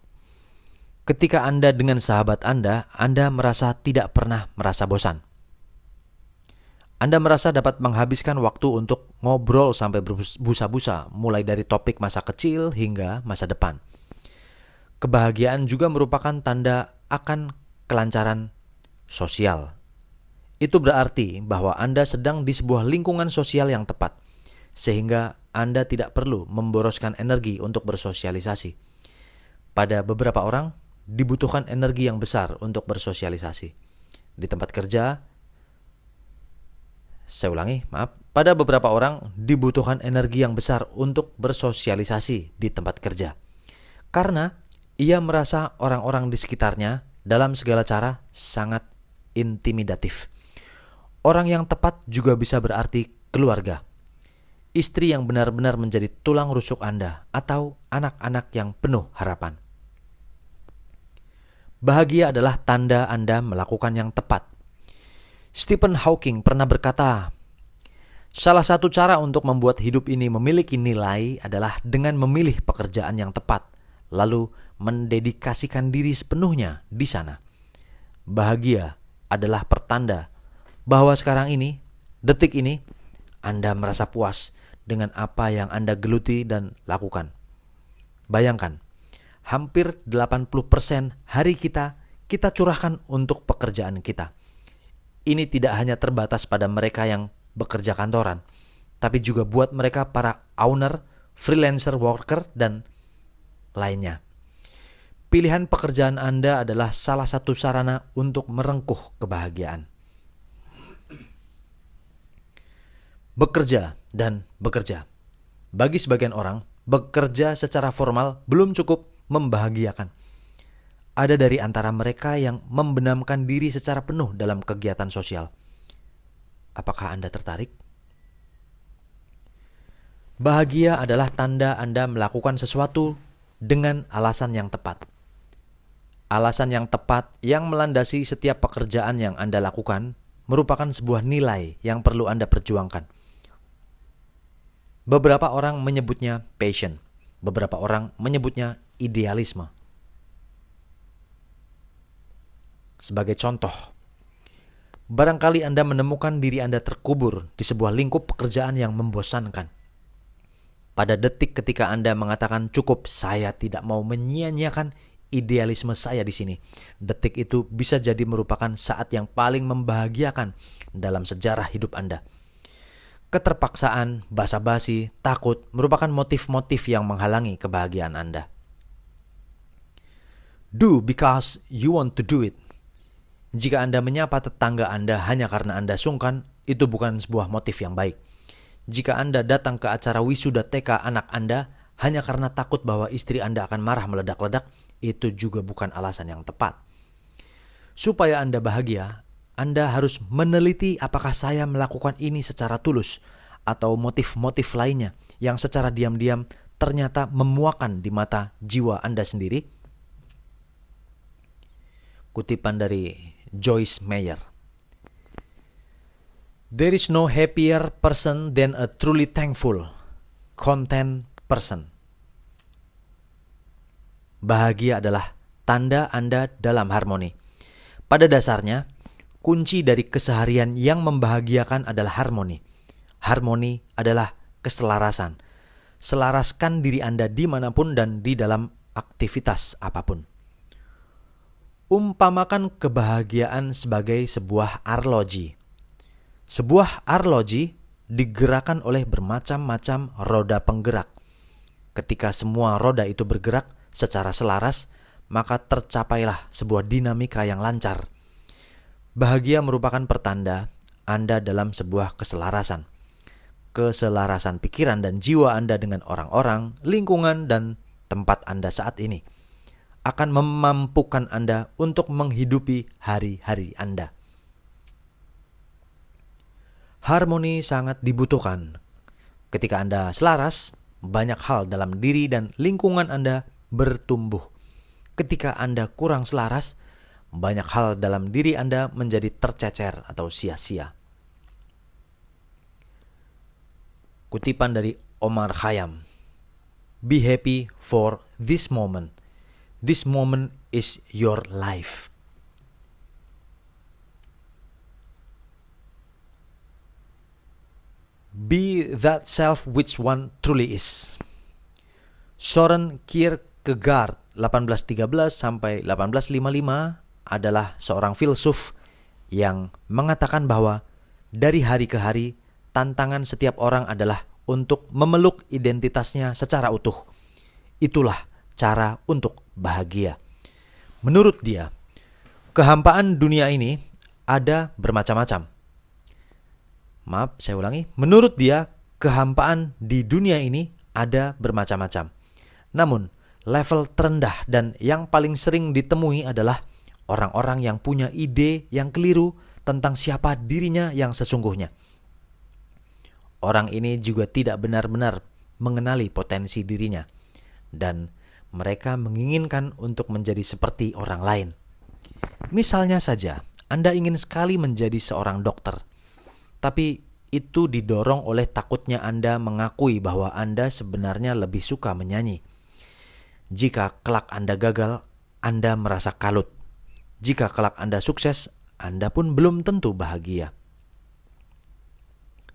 Ketika Anda dengan sahabat Anda merasa tidak pernah merasa bosan. Anda merasa dapat menghabiskan waktu untuk ngobrol sampai berbusa-busa, mulai dari topik masa kecil hingga masa depan. Kebahagiaan juga merupakan tanda akan kelancaran sosial. Itu berarti bahwa Anda sedang di sebuah lingkungan sosial yang tepat, sehingga Anda tidak perlu memboroskan energi untuk bersosialisasi. Pada beberapa orang, dibutuhkan energi yang besar untuk bersosialisasi. Di tempat kerja, pada beberapa orang dibutuhkan energi yang besar untuk bersosialisasi di tempat kerja. Karena ia merasa orang-orang di sekitarnya dalam segala cara sangat intimidatif. Orang yang tepat juga bisa berarti keluarga. Istri yang benar-benar menjadi tulang rusuk Anda atau anak-anak yang penuh harapan. Bahagia adalah tanda Anda melakukan yang tepat. Stephen Hawking pernah berkata, "Salah satu cara untuk membuat hidup ini memiliki nilai adalah dengan memilih pekerjaan yang tepat, lalu mendedikasikan diri sepenuhnya di sana." Bahagia adalah pertanda bahwa sekarang ini, detik ini, Anda merasa puas dengan apa yang Anda geluti dan lakukan. Bayangkan, hampir 80% hari kita curahkan untuk pekerjaan kita. Ini tidak hanya terbatas pada mereka yang bekerja kantoran, tapi juga buat mereka para owner, freelancer worker, dan lainnya. Pilihan pekerjaan Anda adalah salah satu sarana untuk merengkuh kebahagiaan. Bekerja dan bekerja. Bagi sebagian orang, bekerja secara formal belum cukup membahagiakan. Ada dari antara mereka yang membenamkan diri secara penuh dalam kegiatan sosial. Apakah Anda tertarik? Bahagia adalah tanda Anda melakukan sesuatu dengan alasan yang tepat. Alasan yang tepat yang melandasi setiap pekerjaan yang Anda lakukan merupakan sebuah nilai yang perlu Anda perjuangkan. Beberapa orang menyebutnya passion, beberapa orang menyebutnya idealisme. Sebagai contoh, barangkali Anda menemukan diri Anda terkubur di sebuah lingkup pekerjaan yang membosankan. Pada detik ketika Anda mengatakan, "Cukup, saya tidak mau menyia-nyiakan idealisme saya di sini." Detik itu bisa jadi merupakan saat yang paling membahagiakan dalam sejarah hidup Anda. Keterpaksaan, basa-basi, takut merupakan motif-motif yang menghalangi kebahagiaan Anda. Do because you want to do it. Jika Anda menyapa tetangga Anda hanya karena Anda sungkan, itu bukan sebuah motif yang baik. Jika Anda datang ke acara wisuda TK anak Anda hanya karena takut bahwa istri Anda akan marah meledak-ledak, itu juga bukan alasan yang tepat. Supaya Anda bahagia, Anda harus meneliti apakah saya melakukan ini secara tulus atau motif-motif lainnya yang secara diam-diam ternyata memuakan di mata jiwa Anda sendiri. Kutipan dari Joyce Meyer. There is no happier person than a truly thankful, content person. Bahagia adalah tanda Anda dalam harmoni. Pada dasarnya, kunci dari keseharian yang membahagiakan adalah harmoni. Harmoni adalah keselarasan. Selaraskan diri Anda dimanapun dan di dalam aktivitas apapun. Umpamakan kebahagiaan sebagai sebuah arloji. Sebuah arloji digerakkan oleh bermacam-macam roda penggerak. Ketika semua roda itu bergerak secara selaras, maka tercapailah sebuah dinamika yang lancar. Bahagia merupakan pertanda Anda dalam sebuah keselarasan. Keselarasan pikiran dan jiwa Anda dengan orang-orang, lingkungan, dan tempat Anda saat ini. akan memampukan Anda untuk menghidupi hari-hari Anda. Harmoni sangat dibutuhkan. Ketika Anda selaras, banyak hal dalam diri dan lingkungan Anda bertumbuh. Ketika Anda kurang selaras, banyak hal dalam diri Anda menjadi tercecer atau sia-sia. Kutipan dari Omar Khayyam. Be happy for this moment. This moment is your life. Be that self which one truly is. Soren Kierkegaard 1813 sampai 1855 adalah seorang filsuf yang mengatakan bahwa dari hari ke hari tantangan setiap orang adalah untuk memeluk identitasnya secara utuh. Itulah cara untuk bahagia. Menurut dia, kehampaan dunia ini ada bermacam-macam. Maaf, saya ulangi. Menurut dia, kehampaan di dunia ini ada bermacam-macam. Namun, level terendah dan yang paling sering ditemui adalah orang-orang yang punya ide yang keliru tentang siapa dirinya yang sesungguhnya. Orang ini juga tidak benar-benar mengenali potensi dirinya, dan mereka menginginkan untuk menjadi seperti orang lain. Misalnya saja, Anda ingin sekali menjadi seorang dokter, tapi itu didorong oleh takutnya Anda mengakui bahwa Anda sebenarnya lebih suka menyanyi. Jika kelak Anda gagal, Anda merasa kalut. Jika kelak Anda sukses, Anda pun belum tentu bahagia.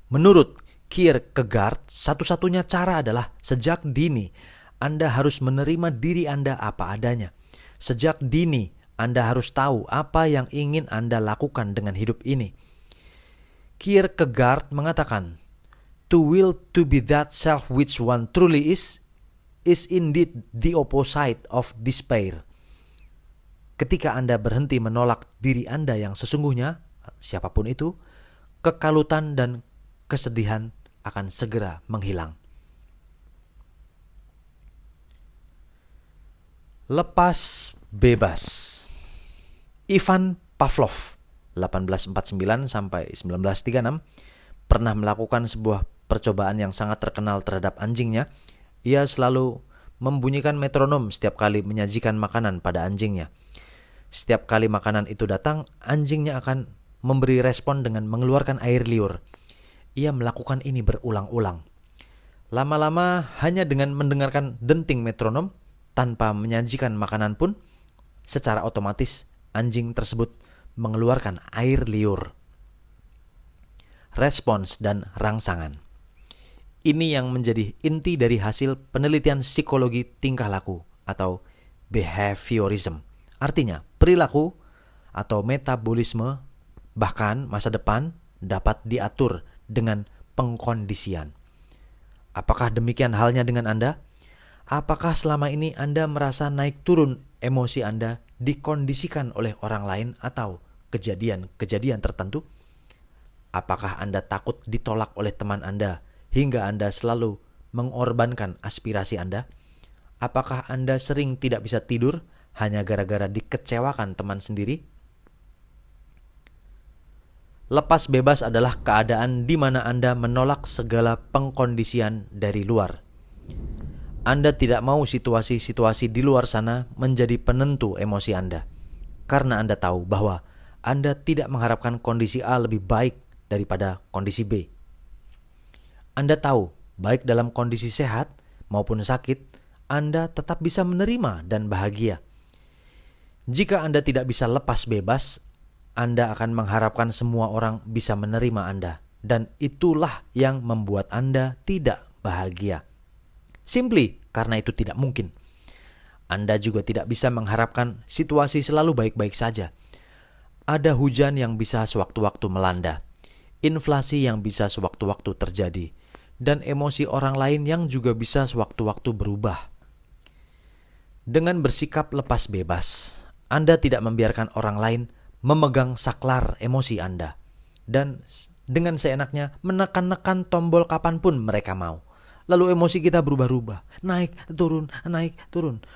Menurut Kierkegaard, satu-satunya cara adalah sejak dini Anda harus menerima diri Anda apa adanya. Sejak dini Anda harus tahu apa yang ingin Anda lakukan dengan hidup ini. Kierkegaard mengatakan, to will to be that self which one truly is indeed the opposite of despair. Ketika Anda berhenti menolak diri Anda yang sesungguhnya, siapapun itu, kekalutan dan kesedihan akan segera menghilang. Lepas bebas. Ivan Pavlov 1849 sampai 1936 pernah melakukan sebuah percobaan yang sangat terkenal terhadap anjingnya. Ia selalu membunyikan metronom setiap kali menyajikan makanan pada anjingnya. Setiap kali makanan itu datang, anjingnya akan memberi respon dengan mengeluarkan air liur. Ia melakukan ini berulang-ulang. Lama-lama hanya dengan mendengarkan denting metronom tanpa menyajikan makanan pun, secara otomatis anjing tersebut mengeluarkan air liur. Respons dan rangsangan. Ini yang menjadi inti dari hasil penelitian psikologi tingkah laku atau behaviorism. Artinya, perilaku atau metabolisme bahkan masa depan dapat diatur dengan pengkondisian. Apakah demikian halnya dengan Anda? Apakah selama ini Anda merasa naik turun emosi Anda dikondisikan oleh orang lain atau kejadian-kejadian tertentu? Apakah Anda takut ditolak oleh teman Anda hingga Anda selalu mengorbankan aspirasi Anda? Apakah Anda sering tidak bisa tidur hanya gara-gara dikecewakan teman sendiri? Lepas bebas adalah keadaan di mana Anda menolak segala pengkondisian dari luar. Anda tidak mau situasi-situasi di luar sana menjadi penentu emosi Anda, karena Anda tahu bahwa Anda tidak mengharapkan kondisi A lebih baik daripada kondisi B. Anda tahu, baik dalam kondisi sehat maupun sakit, Anda tetap bisa menerima dan bahagia. Jika Anda tidak bisa lepas bebas, Anda akan mengharapkan semua orang bisa menerima Anda, dan itulah yang membuat Anda tidak bahagia. Simply karena itu tidak mungkin. Anda juga tidak bisa mengharapkan situasi selalu baik-baik saja. Ada hujan yang bisa sewaktu-waktu melanda, inflasi yang bisa sewaktu-waktu terjadi, dan emosi orang lain yang juga bisa sewaktu-waktu berubah. Dengan bersikap lepas bebas, Anda tidak membiarkan orang lain memegang saklar emosi Anda, dan dengan seenaknya menekan-nekan tombol kapanpun mereka mau. Lalu emosi kita berubah-ubah, naik, turun.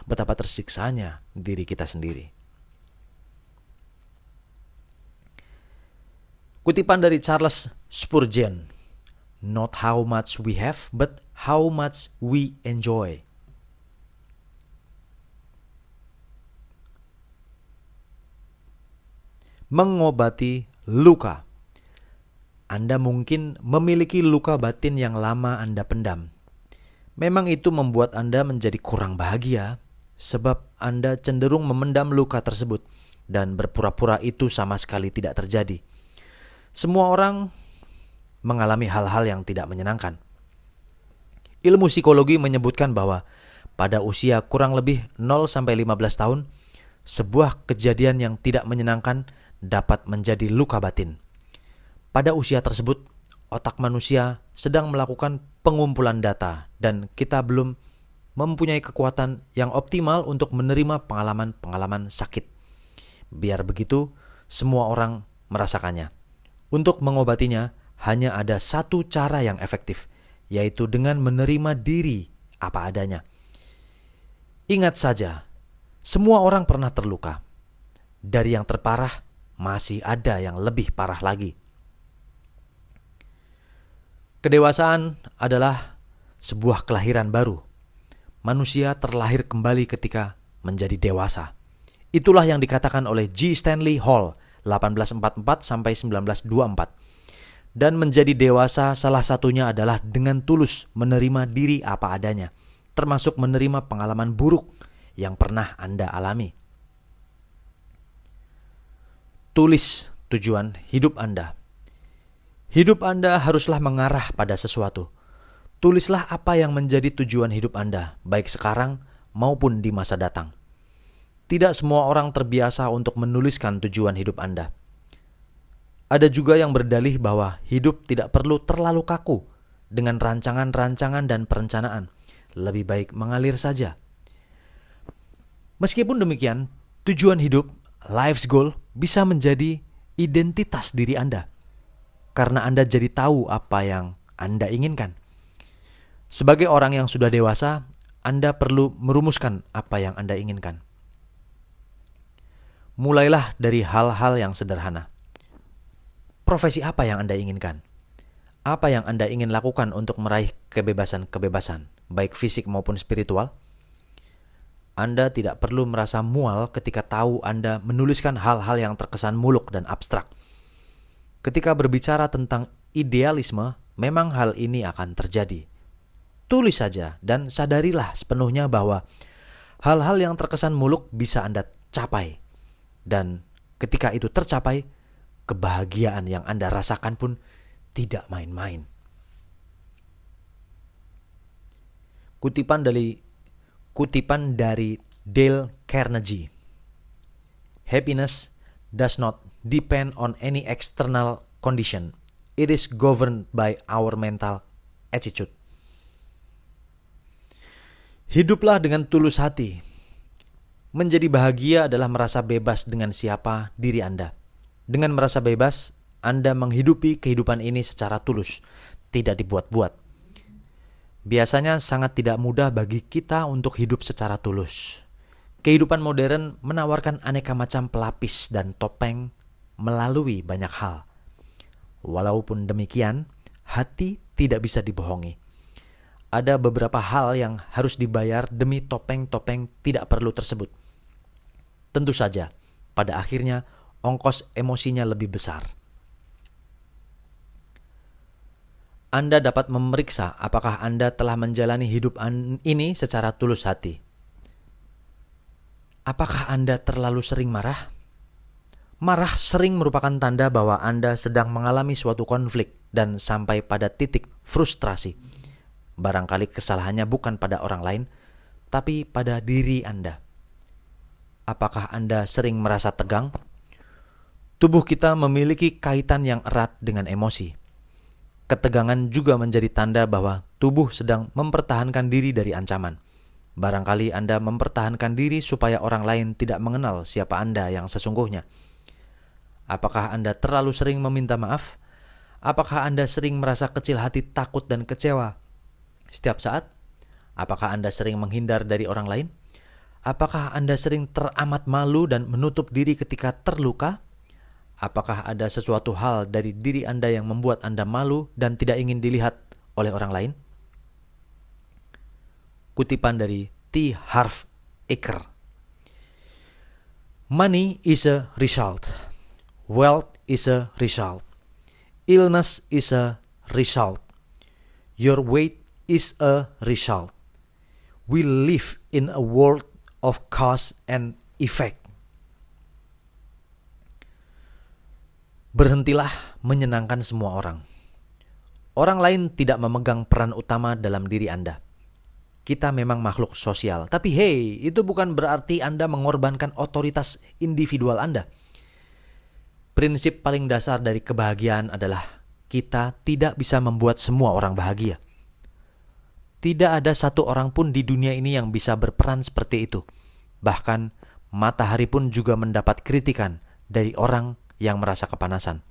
Betapa tersiksanya diri kita sendiri. Kutipan dari Charles Spurgeon, "Not how much we have, but how much we enjoy." Mengobati luka. Anda mungkin memiliki luka batin yang lama Anda pendam. Memang itu membuat Anda menjadi kurang bahagia, sebab Anda cenderung memendam luka tersebut dan berpura-pura itu sama sekali tidak terjadi. Semua orang mengalami hal-hal yang tidak menyenangkan. Ilmu psikologi menyebutkan bahwa pada usia kurang lebih 0-15 tahun, sebuah kejadian yang tidak menyenangkan dapat menjadi luka batin. Pada usia tersebut, otak manusia sedang melakukan pengumpulan data dan kita belum mempunyai kekuatan yang optimal untuk menerima pengalaman-pengalaman sakit. Biar begitu, semua orang merasakannya. Untuk mengobatinya, hanya ada satu cara yang efektif, yaitu dengan menerima diri apa adanya. Ingat saja, semua orang pernah terluka. Dari yang terparah, masih ada yang lebih parah lagi. Kedewasaan adalah sebuah kelahiran baru. Manusia terlahir kembali ketika menjadi dewasa. Itulah yang dikatakan oleh G. Stanley Hall 1844-1924. Dan menjadi dewasa salah satunya adalah dengan tulus menerima diri apa adanya, termasuk menerima pengalaman buruk yang pernah Anda alami. Tulis tujuan hidup Anda. Hidup Anda haruslah mengarah pada sesuatu. Tulislah apa yang menjadi tujuan hidup Anda, baik sekarang maupun di masa datang. Tidak semua orang terbiasa untuk menuliskan tujuan hidup Anda. Ada juga yang berdalih bahwa hidup tidak perlu terlalu kaku dengan rancangan-rancangan dan perencanaan. Lebih baik mengalir saja. Meskipun demikian, tujuan hidup, life's goal, bisa menjadi identitas diri Anda. Karena Anda jadi tahu apa yang Anda inginkan. Sebagai orang yang sudah dewasa, Anda perlu merumuskan apa yang Anda inginkan. Mulailah dari hal-hal yang sederhana. Profesi apa yang Anda inginkan? Apa yang Anda ingin lakukan untuk meraih kebebasan-kebebasan, baik fisik maupun spiritual? Anda tidak perlu merasa mual ketika tahu Anda menuliskan hal-hal yang terkesan muluk dan abstrak. Ketika berbicara tentang idealisme, memang hal ini akan terjadi. Tulis saja dan sadarilah sepenuhnya bahwa hal-hal yang terkesan muluk bisa Anda capai. Dan ketika itu tercapai, kebahagiaan yang Anda rasakan pun tidak main-main. Kutipan dari Dale Carnegie. Happiness does not depend on any external condition. It is governed by our mental attitude. Hiduplah dengan tulus hati. Menjadi bahagia adalah merasa bebas dengan siapa diri Anda. Dengan merasa bebas, Anda menghidupi kehidupan ini secara tulus, tidak dibuat-buat. Biasanya sangat tidak mudah bagi kita untuk hidup secara tulus. Kehidupan modern menawarkan aneka macam pelapis dan topeng melalui banyak hal. Walaupun demikian, hati tidak bisa dibohongi. Ada beberapa hal yang harus dibayar demi topeng-topeng tidak perlu tersebut. Tentu saja, pada akhirnya ongkos emosinya lebih besar. Anda dapat memeriksa apakah Anda telah menjalani hidup ini secara tulus hati. Apakah Anda terlalu sering marah? Marah sering merupakan tanda bahwa Anda sedang mengalami suatu konflik dan sampai pada titik frustrasi. Barangkali kesalahannya bukan pada orang lain, tapi pada diri Anda. Apakah Anda sering merasa tegang? Tubuh kita memiliki kaitan yang erat dengan emosi. Ketegangan juga menjadi tanda bahwa tubuh sedang mempertahankan diri dari ancaman. Barangkali Anda mempertahankan diri supaya orang lain tidak mengenal siapa Anda yang sesungguhnya. Apakah Anda terlalu sering meminta maaf? Apakah Anda sering merasa kecil hati, takut, dan kecewa? setiap saat? Apakah Anda sering menghindar dari orang lain? Apakah Anda sering teramat malu dan menutup diri ketika terluka? Apakah ada sesuatu hal dari diri Anda yang membuat Anda malu dan tidak ingin dilihat oleh orang lain? Kutipan dari T. Harv Eker. Money is a result. Wealth is a result. Illness is a result. Your weight is a result. We live in a world of cause and effect. Berhentilah menyenangkan semua orang. Orang lain tidak memegang peran utama dalam diri Anda. Kita memang makhluk sosial, tapi hey, itu bukan berarti Anda mengorbankan otoritas individual Anda. Prinsip paling dasar dari kebahagiaan adalah kita tidak bisa membuat semua orang bahagia. Tidak ada satu orang pun di dunia ini yang bisa berperan seperti itu. Bahkan matahari pun juga mendapat kritikan dari orang yang merasa kepanasan.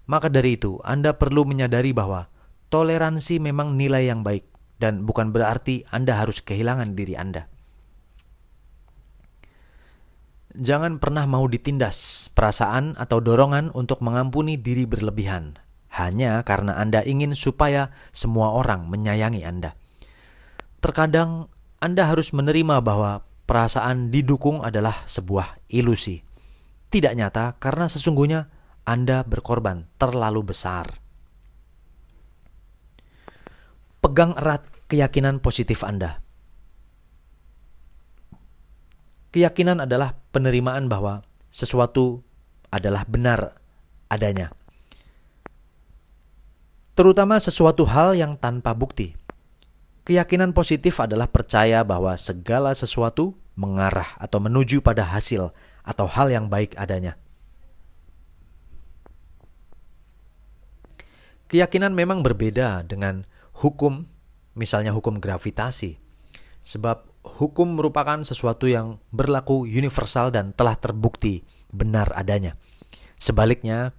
Maka dari itu, Anda perlu menyadari bahwa toleransi memang nilai yang baik dan bukan berarti Anda harus kehilangan diri Anda. Jangan pernah mau ditindas perasaan atau dorongan untuk mengampuni diri berlebihan hanya karena Anda ingin supaya semua orang menyayangi Anda. Terkadang Anda harus menerima bahwa perasaan didukung adalah sebuah ilusi, tidak nyata karena sesungguhnya Anda berkorban terlalu besar. Pegang erat keyakinan positif Anda. Keyakinan adalah penerimaan bahwa sesuatu adalah benar adanya, terutama sesuatu hal yang tanpa bukti. Keyakinan positif adalah percaya bahwa segala sesuatu mengarah atau menuju pada hasil atau hal yang baik adanya. Keyakinan memang berbeda dengan hukum, misalnya hukum gravitasi, sebab hukum merupakan sesuatu yang berlaku universal dan telah terbukti benar adanya. Sebaliknya,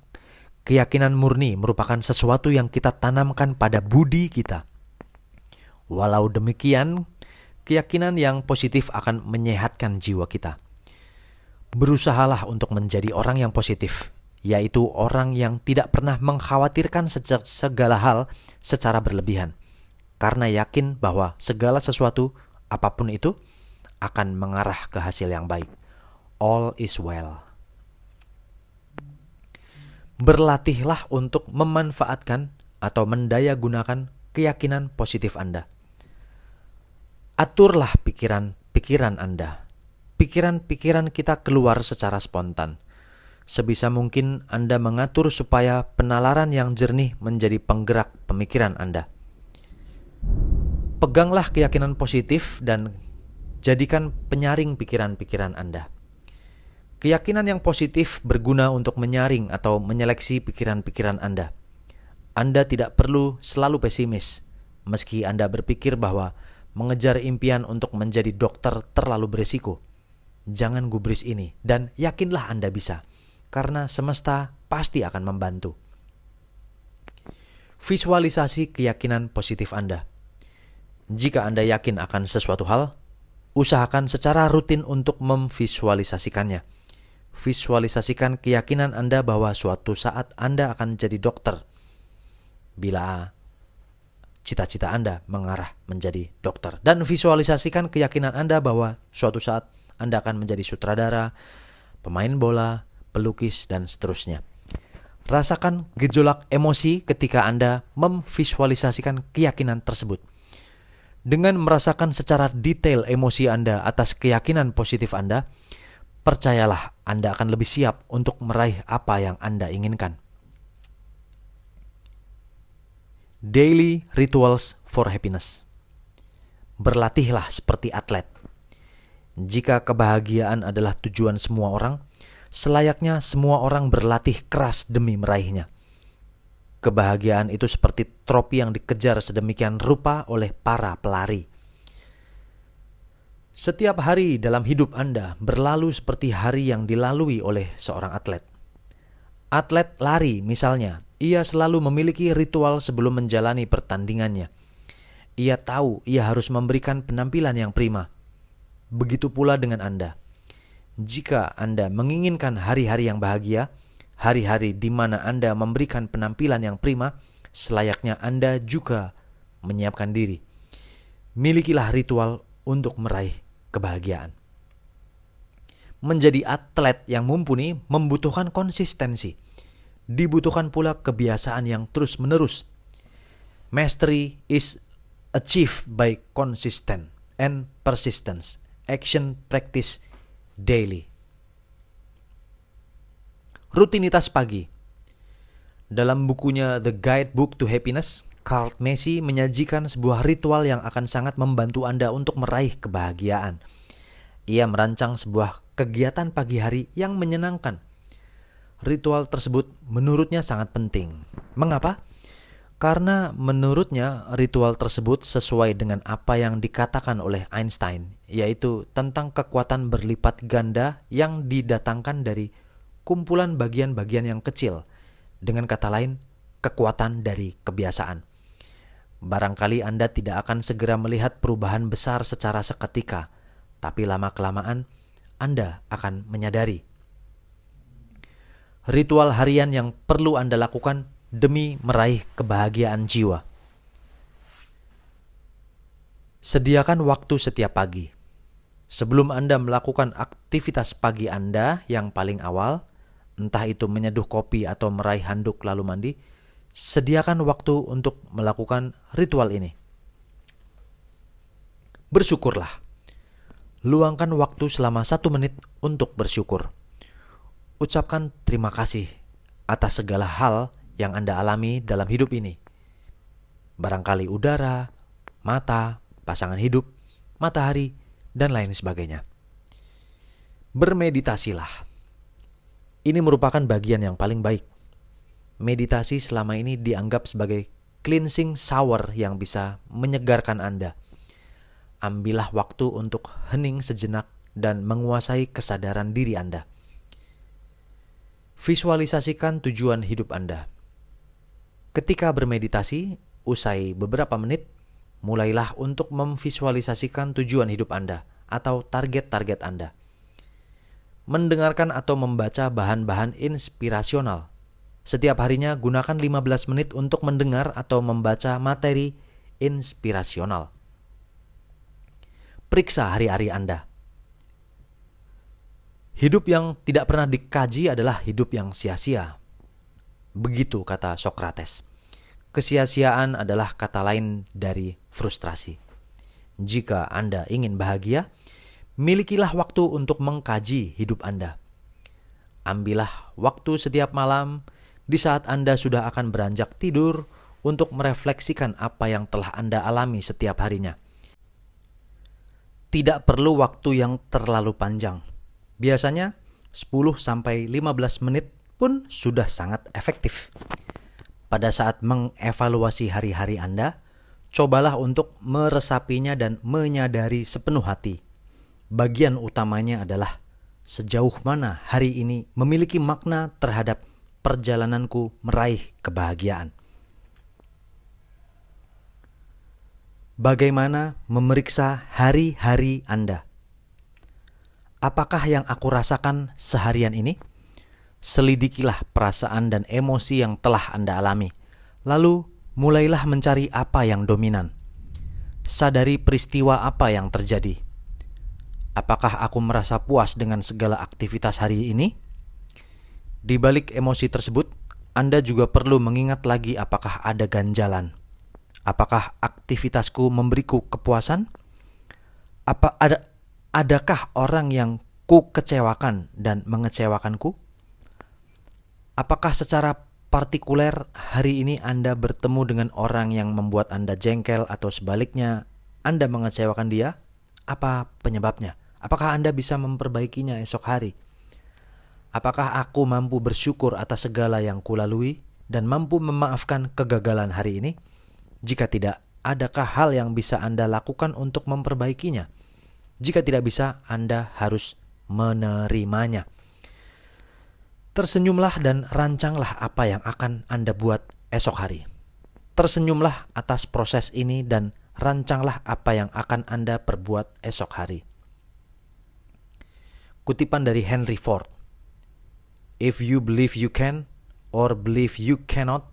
keyakinan murni merupakan sesuatu yang kita tanamkan pada budi kita. Walau demikian, keyakinan yang positif akan menyehatkan jiwa kita. Berusahalah untuk menjadi orang yang positif, yaitu orang yang tidak pernah mengkhawatirkan segala hal secara berlebihan, karena yakin bahwa segala sesuatu, apapun itu, akan mengarah ke hasil yang baik. All is well. Berlatihlah untuk memanfaatkan atau mendaya gunakan keyakinan positif Anda. Aturlah pikiran Anda. Pikiran-pikiran kita keluar secara spontan. Sebisa mungkin Anda mengatur supaya penalaran yang jernih menjadi penggerak pemikiran Anda. Peganglah keyakinan positif dan jadikan penyaring pikiran-pikiran Anda. Keyakinan yang positif berguna untuk menyaring atau menyeleksi pikiran-pikiran Anda. Anda tidak perlu selalu pesimis, meski Anda berpikir bahwa mengejar impian untuk menjadi dokter terlalu berisiko. Jangan gubris ini dan yakinlah Anda bisa, karena semesta pasti akan membantu. Visualisasi keyakinan positif Anda. Jika Anda yakin akan sesuatu hal, usahakan secara rutin untuk memvisualisasikannya. Visualisasikan keyakinan Anda bahwa suatu saat Anda akan jadi dokter. Bila cita-cita Anda mengarah menjadi dokter. Dan visualisasikan keyakinan Anda bahwa suatu saat Anda akan menjadi sutradara, pemain bola, pelukis, dan seterusnya. Rasakan gejolak emosi ketika Anda memvisualisasikan keyakinan tersebut. Dengan merasakan secara detail emosi Anda atas keyakinan positif Anda, percayalah Anda akan lebih siap untuk meraih apa yang Anda inginkan. Daily Rituals for Happiness. Berlatihlah seperti atlet. Jika kebahagiaan adalah tujuan semua orang, selayaknya semua orang berlatih keras demi meraihnya. Kebahagiaan itu seperti trofi yang dikejar sedemikian rupa oleh para pelari. Setiap hari dalam hidup Anda berlalu seperti hari yang dilalui oleh seorang atlet. Atlet lari misalnya, ia selalu memiliki ritual sebelum menjalani pertandingannya. Ia tahu ia harus memberikan penampilan yang prima. Begitu pula dengan Anda. Jika Anda menginginkan hari-hari yang bahagia, hari-hari di mana Anda memberikan penampilan yang prima, selayaknya Anda juga menyiapkan diri. Milikilah ritual untuk meraih kebahagiaan. Menjadi atlet yang mumpuni membutuhkan konsistensi. Dibutuhkan pula kebiasaan yang terus-menerus. Mastery is achieved by consistent and persistence. Action practice daily. Rutinitas pagi. Dalam bukunya The Guidebook to Happiness, Carl Macy menyajikan sebuah ritual yang akan sangat membantu Anda untuk meraih kebahagiaan. Ia merancang sebuah kegiatan pagi hari yang menyenangkan. Ritual tersebut menurutnya sangat penting. Mengapa? Karena menurutnya ritual tersebut sesuai dengan apa yang dikatakan oleh Einstein, yaitu tentang kekuatan berlipat ganda yang didatangkan dari kumpulan bagian-bagian yang kecil. Dengan kata lain, kekuatan dari kebiasaan. Barangkali Anda tidak akan segera melihat perubahan besar secara seketika, tapi lama-kelamaan Anda akan menyadari. Ritual harian yang perlu Anda lakukan demi meraih kebahagiaan jiwa. Sediakan waktu setiap pagi. Sebelum Anda melakukan aktivitas pagi Anda yang paling awal, entah itu menyeduh kopi atau meraih handuk lalu mandi, sediakan waktu untuk melakukan ritual ini. Bersyukurlah. Luangkan waktu selama 1 menit untuk bersyukur. Ucapkan terima kasih atas segala hal yang Anda alami dalam hidup ini. Barangkali udara, mata, pasangan hidup, matahari, dan lain sebagainya. Bermeditasilah. Ini merupakan bagian yang paling baik. Meditasi selama ini dianggap sebagai cleansing shower yang bisa menyegarkan Anda. Ambillah waktu untuk hening sejenak dan menguasai kesadaran diri Anda. Visualisasikan tujuan hidup Anda. Ketika bermeditasi, usai beberapa menit, mulailah untuk memvisualisasikan tujuan hidup Anda atau target-target Anda. Mendengarkan atau membaca bahan-bahan inspirasional. Setiap harinya gunakan 15 menit untuk mendengar atau membaca materi inspirasional. Periksa hari-hari Anda. Hidup yang tidak pernah dikaji adalah hidup yang sia-sia. Begitu kata Socrates. Kesia-siaan adalah kata lain dari frustrasi. Jika Anda ingin bahagia, milikilah waktu untuk mengkaji hidup Anda. Ambillah waktu setiap malam di saat Anda sudah akan beranjak tidur untuk merefleksikan apa yang telah Anda alami setiap harinya. Tidak perlu waktu yang terlalu panjang. Biasanya 10-15 menit pun sudah sangat efektif. Pada saat mengevaluasi hari-hari Anda, cobalah untuk meresapinya dan menyadari sepenuh hati. Bagian utamanya adalah sejauh mana hari ini memiliki makna terhadap perjalananku meraih kebahagiaan. Bagaimana memeriksa hari-hari Anda? Apakah yang aku rasakan seharian ini? Selidikilah perasaan dan emosi yang telah Anda alami. Lalu mulailah mencari apa yang dominan. Sadari peristiwa apa yang terjadi. Apakah aku merasa puas dengan segala aktivitas hari ini? Di balik emosi tersebut, Anda juga perlu mengingat lagi apakah ada ganjalan. Apakah aktivitasku memberiku kepuasan? Adakah orang yang ku kecewakan dan mengecewakanku? Apakah secara partikuler hari ini Anda bertemu dengan orang yang membuat Anda jengkel atau sebaliknya Anda mengecewakan dia? Apa penyebabnya? Apakah Anda bisa memperbaikinya esok hari? Apakah aku mampu bersyukur atas segala yang kulalui dan mampu memaafkan kegagalan hari ini? Jika tidak, adakah hal yang bisa Anda lakukan untuk memperbaikinya? Jika tidak bisa, Anda harus menerimanya. Tersenyumlah dan rancanglah apa yang akan Anda buat esok hari. Tersenyumlah atas proses ini dan rancanglah apa yang akan Anda perbuat esok hari. Kutipan dari Henry Ford. If you believe you can or believe you cannot,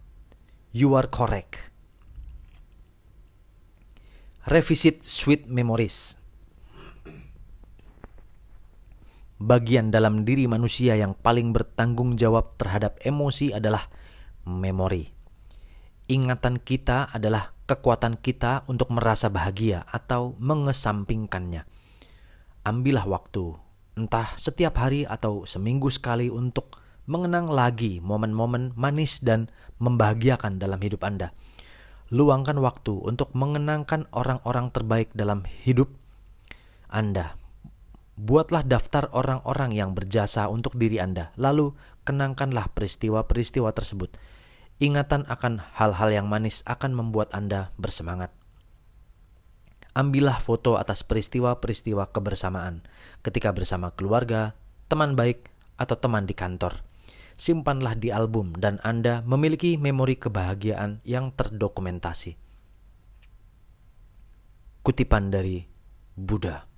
you are correct. Revisit sweet memories. Bagian dalam diri manusia yang paling bertanggung jawab terhadap emosi adalah memori. Ingatan kita adalah kekuatan kita untuk merasa bahagia atau mengesampingkannya. Ambillah waktu, entah setiap hari atau seminggu sekali, untuk mengenang lagi momen-momen manis dan membahagiakan dalam hidup Anda. Luangkan waktu untuk mengenangkan orang-orang terbaik dalam hidup Anda. Buatlah daftar orang-orang yang berjasa untuk diri Anda, lalu kenangkanlah peristiwa-peristiwa tersebut. Ingatan akan hal-hal yang manis akan membuat Anda bersemangat. Ambillah foto atas peristiwa-peristiwa kebersamaan, ketika bersama keluarga, teman baik, atau teman di kantor. Simpanlah di album dan Anda memiliki memori kebahagiaan yang terdokumentasi. Kutipan dari Buddha.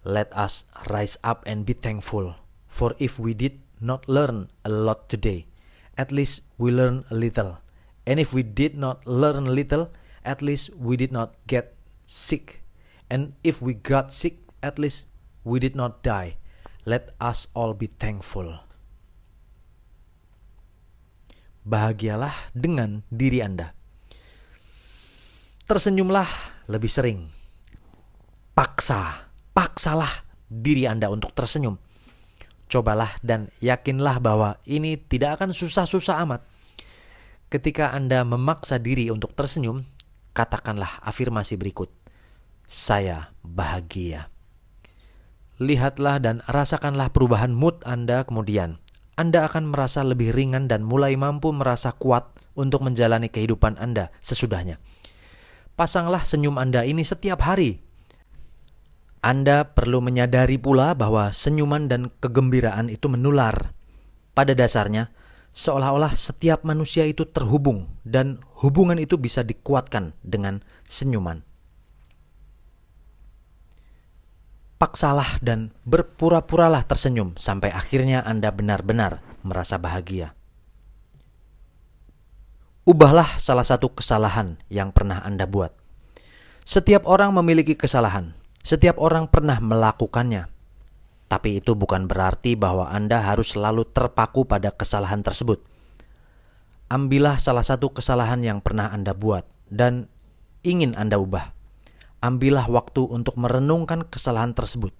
Let us rise up and be thankful, for if we did not learn a lot today, at least we learn a little. And if we did not learn a little, at least we did not get sick. And if we got sick, at least we did not die. Let us all be thankful. Bahagialah dengan diri Anda. Tersenyumlah lebih sering. Paksalah diri Anda untuk tersenyum. Cobalah dan yakinlah bahwa ini tidak akan susah-susah amat. Ketika Anda memaksa diri untuk tersenyum, katakanlah afirmasi berikut. Saya bahagia. Lihatlah dan rasakanlah perubahan mood Anda kemudian. Anda akan merasa lebih ringan dan mulai mampu merasa kuat untuk menjalani kehidupan Anda sesudahnya. Pasanglah senyum Anda ini setiap hari. Anda perlu menyadari pula bahwa senyuman dan kegembiraan itu menular. Pada dasarnya, seolah-olah setiap manusia itu terhubung dan hubungan itu bisa dikuatkan dengan senyuman. Paksalah dan berpura-puralah tersenyum sampai akhirnya Anda benar-benar merasa bahagia. Ubahlah salah satu kesalahan yang pernah Anda buat. Setiap orang memiliki kesalahan. Setiap orang pernah melakukannya. Tapi itu bukan berarti bahwa Anda harus selalu terpaku pada kesalahan tersebut. Ambillah salah satu kesalahan yang pernah Anda buat dan ingin Anda ubah. Ambillah waktu untuk merenungkan kesalahan tersebut.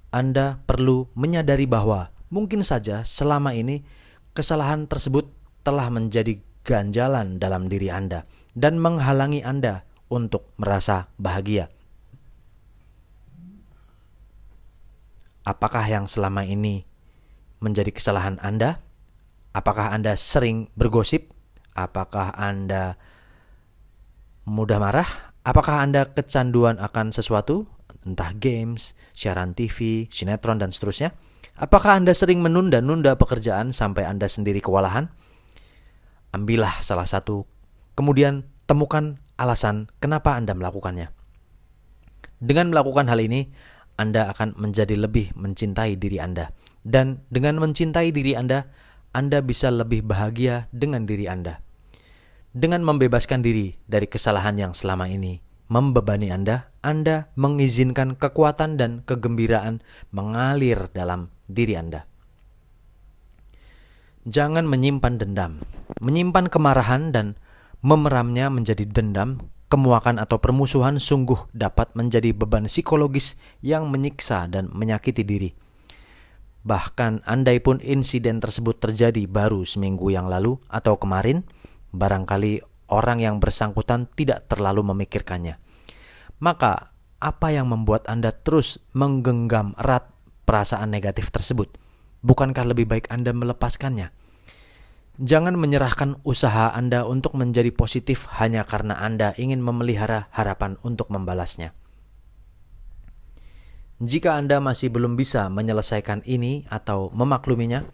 Anda perlu menyadari bahwa mungkin saja selama ini kesalahan tersebut telah menjadi ganjalan dalam diri Anda dan menghalangi Anda untuk merasa bahagia. Apakah yang selama ini menjadi kesalahan Anda? Apakah Anda sering bergosip? Apakah Anda mudah marah? Apakah Anda kecanduan akan sesuatu? Entah games, siaran TV, sinetron, dan seterusnya. Apakah Anda sering menunda-nunda pekerjaan sampai Anda sendiri kewalahan? Ambillah salah satu, kemudian temukan alasan kenapa Anda melakukannya. Dengan melakukan hal ini, Anda akan menjadi lebih mencintai diri Anda. Dan dengan mencintai diri Anda bisa lebih bahagia dengan diri Anda. Dengan membebaskan diri dari kesalahan yang selama ini membebani Anda mengizinkan kekuatan dan kegembiraan mengalir dalam diri Anda. Jangan menyimpan dendam. Menyimpan kemarahan dan memeramnya menjadi dendam, kemuakan atau permusuhan sungguh dapat menjadi beban psikologis yang menyiksa dan menyakiti diri. Bahkan andaipun insiden tersebut terjadi baru seminggu yang lalu atau kemarin, barangkali orang yang bersangkutan tidak terlalu memikirkannya. Maka, apa yang membuat Anda terus menggenggam erat perasaan negatif tersebut? Bukankah lebih baik Anda melepaskannya? Jangan menyerahkan usaha Anda untuk menjadi positif hanya karena Anda ingin memelihara harapan untuk membalasnya. Jika Anda masih belum bisa menyelesaikan ini atau memakluminya,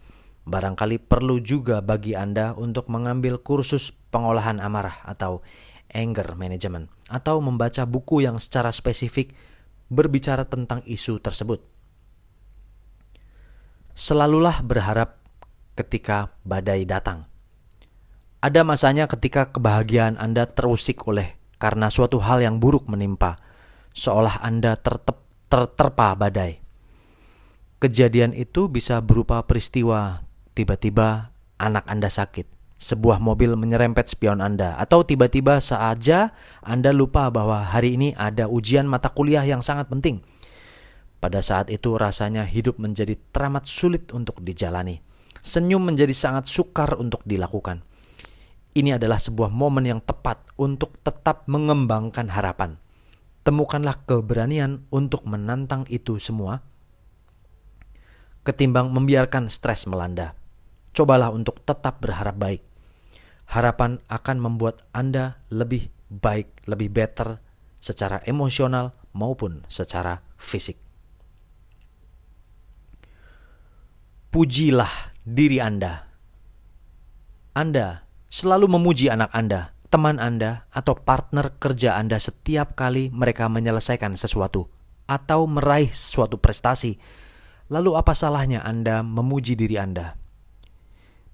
barangkali perlu juga bagi Anda untuk mengambil kursus pengolahan amarah atau anger management, atau membaca buku yang secara spesifik berbicara tentang isu tersebut. Selalulah berharap ketika badai datang. Ada masanya ketika kebahagiaan Anda terusik karena suatu hal yang buruk menimpa, seolah Anda terterpa badai. Kejadian itu bisa berupa peristiwa tiba-tiba anak Anda sakit, sebuah mobil menyerempet spion Anda, atau tiba-tiba saja Anda lupa bahwa hari ini ada ujian mata kuliah yang sangat penting. Pada saat itu rasanya hidup menjadi teramat sulit untuk dijalani. Senyum menjadi sangat sukar untuk dilakukan. Ini adalah sebuah momen yang tepat untuk tetap mengembangkan harapan. Temukanlah keberanian untuk menantang itu semua, ketimbang membiarkan stres melanda. Cobalah untuk tetap berharap baik. Harapan akan membuat Anda lebih baik, lebih better secara emosional maupun secara fisik. Pujilah diri Anda. Anda selalu memuji anak Anda, teman Anda, atau partner kerja Anda setiap kali mereka menyelesaikan sesuatu atau meraih suatu prestasi. Lalu apa salahnya Anda memuji diri Anda?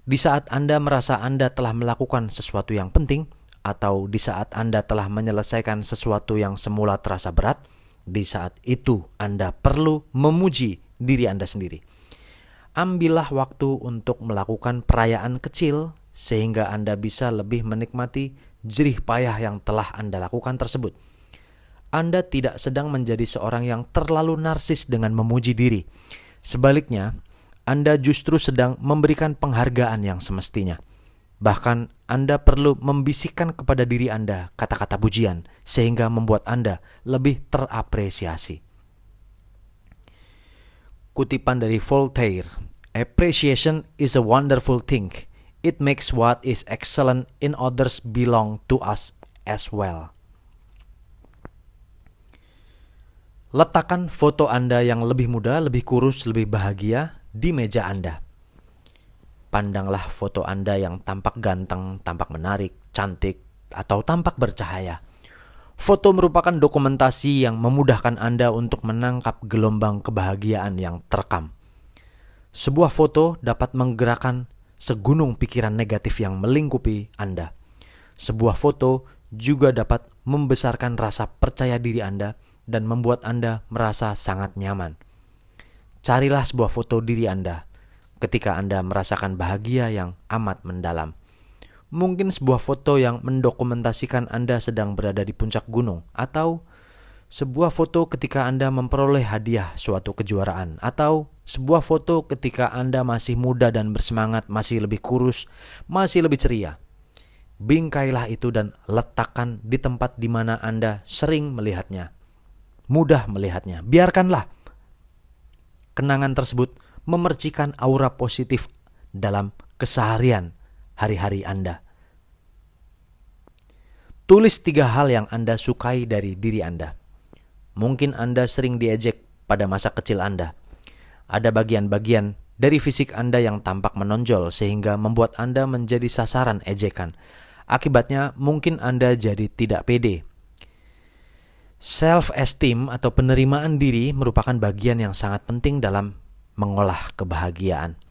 Di saat Anda merasa Anda telah melakukan sesuatu yang penting, atau di saat Anda telah menyelesaikan sesuatu yang semula terasa berat, di saat itu Anda perlu memuji diri Anda sendiri. Ambillah waktu untuk melakukan perayaan kecil sehingga Anda bisa lebih menikmati jerih payah yang telah Anda lakukan tersebut. Anda tidak sedang menjadi seorang yang terlalu narsis dengan memuji diri. Sebaliknya, Anda justru sedang memberikan penghargaan yang semestinya. Bahkan Anda perlu membisikkan kepada diri Anda kata-kata pujian sehingga membuat Anda lebih terapresiasi. Kutipan dari Voltaire, "Appreciation is a wonderful thing. It makes what is excellent in others belong to us as well." Letakkan foto Anda yang lebih muda, lebih kurus, lebih bahagia di meja Anda. Pandanglah foto Anda yang tampak ganteng, tampak menarik, cantik, atau tampak bercahaya. Foto merupakan dokumentasi yang memudahkan Anda untuk menangkap gelombang kebahagiaan yang terekam. Sebuah foto dapat menggerakkan segunung pikiran negatif yang melingkupi Anda. Sebuah foto juga dapat membesarkan rasa percaya diri Anda dan membuat Anda merasa sangat nyaman. Carilah sebuah foto diri Anda ketika Anda merasakan bahagia yang amat mendalam. Mungkin sebuah foto yang mendokumentasikan Anda sedang berada di puncak gunung, atau sebuah foto ketika Anda memperoleh hadiah suatu kejuaraan, atau sebuah foto ketika Anda masih muda dan bersemangat, masih lebih kurus, masih lebih ceria. Bingkailah itu dan letakkan di tempat di mana Anda sering melihatnya, mudah melihatnya. Biarkanlah kenangan tersebut memercikan aura positif dalam keseharian hari-hari Anda. Tulis 3 hal yang Anda sukai dari diri Anda. Mungkin Anda sering diejek pada masa kecil Anda. Ada bagian-bagian dari fisik Anda yang tampak menonjol sehingga membuat Anda menjadi sasaran ejekan. Akibatnya mungkin Anda jadi tidak pede. Self-esteem atau penerimaan diri merupakan bagian yang sangat penting dalam mengolah kebahagiaan.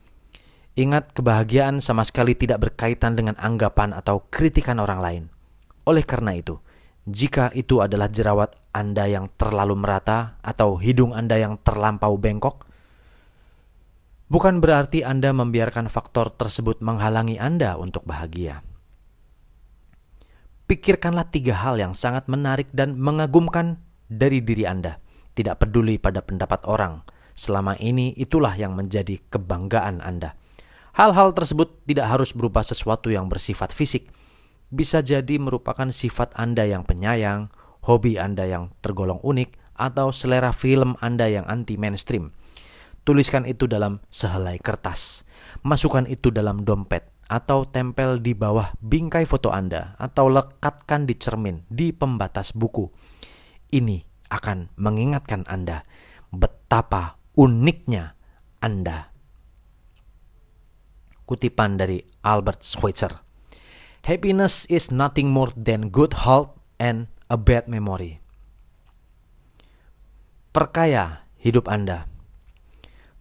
Ingat, kebahagiaan sama sekali tidak berkaitan dengan anggapan atau kritikan orang lain. Oleh karena itu, jika itu adalah jerawat Anda yang terlalu merata atau hidung Anda yang terlampau bengkok, bukan berarti Anda membiarkan faktor tersebut menghalangi Anda untuk bahagia. Pikirkanlah 3 hal yang sangat menarik dan mengagumkan dari diri Anda. Tidak peduli pada pendapat orang. Selama ini itulah yang menjadi kebanggaan Anda. Hal-hal tersebut tidak harus berupa sesuatu yang bersifat fisik. Bisa jadi merupakan sifat Anda yang penyayang, hobi Anda yang tergolong unik, atau selera film Anda yang anti-mainstream. Tuliskan itu dalam sehelai kertas. Masukkan itu dalam dompet, atau tempel di bawah bingkai foto Anda, atau lekatkan di cermin di pembatas buku. Ini akan mengingatkan Anda betapa uniknya Anda. Kutipan dari Albert Schweitzer. Happiness is nothing more than good health and a bad memory. Perkaya hidup Anda.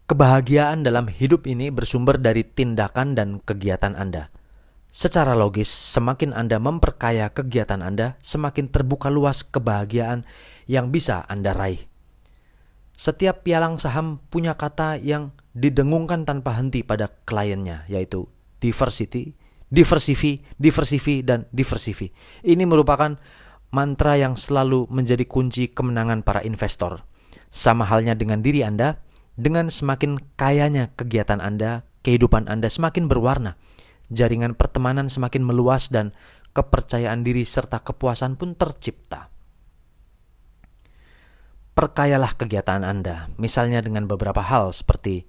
Kebahagiaan dalam hidup ini bersumber dari tindakan dan kegiatan Anda. Secara logis, semakin Anda memperkaya kegiatan Anda, semakin terbuka luas kebahagiaan yang bisa Anda raih. Setiap pialang saham punya kata yang didengungkan tanpa henti pada kliennya, yaitu diversity, diversify, dan diversify. Ini merupakan mantra yang selalu menjadi kunci kemenangan para investor. Sama halnya dengan diri Anda, dengan semakin kayanya kegiatan Anda, kehidupan Anda semakin berwarna, jaringan pertemanan semakin meluas, dan kepercayaan diri serta kepuasan pun tercipta. Perkayalah kegiatan Anda, misalnya dengan beberapa hal seperti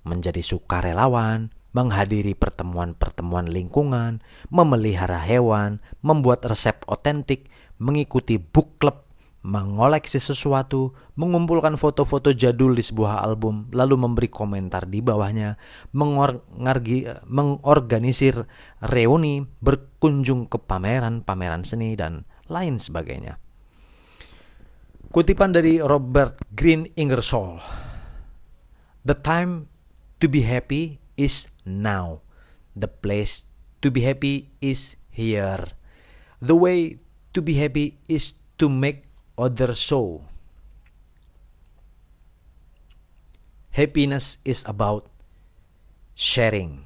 menjadi sukarelawan, menghadiri pertemuan-pertemuan lingkungan, memelihara hewan, membuat resep otentik, mengikuti book club, mengoleksi sesuatu, mengumpulkan foto-foto jadul di sebuah album, lalu memberi komentar di bawahnya, mengorganisir reuni, berkunjung ke pameran-pameran seni, dan lain sebagainya. Kutipan dari Robert Greene Ingersoll. The time to be happy is now. The place to be happy is here. The way to be happy is to make others so. Happiness is about sharing.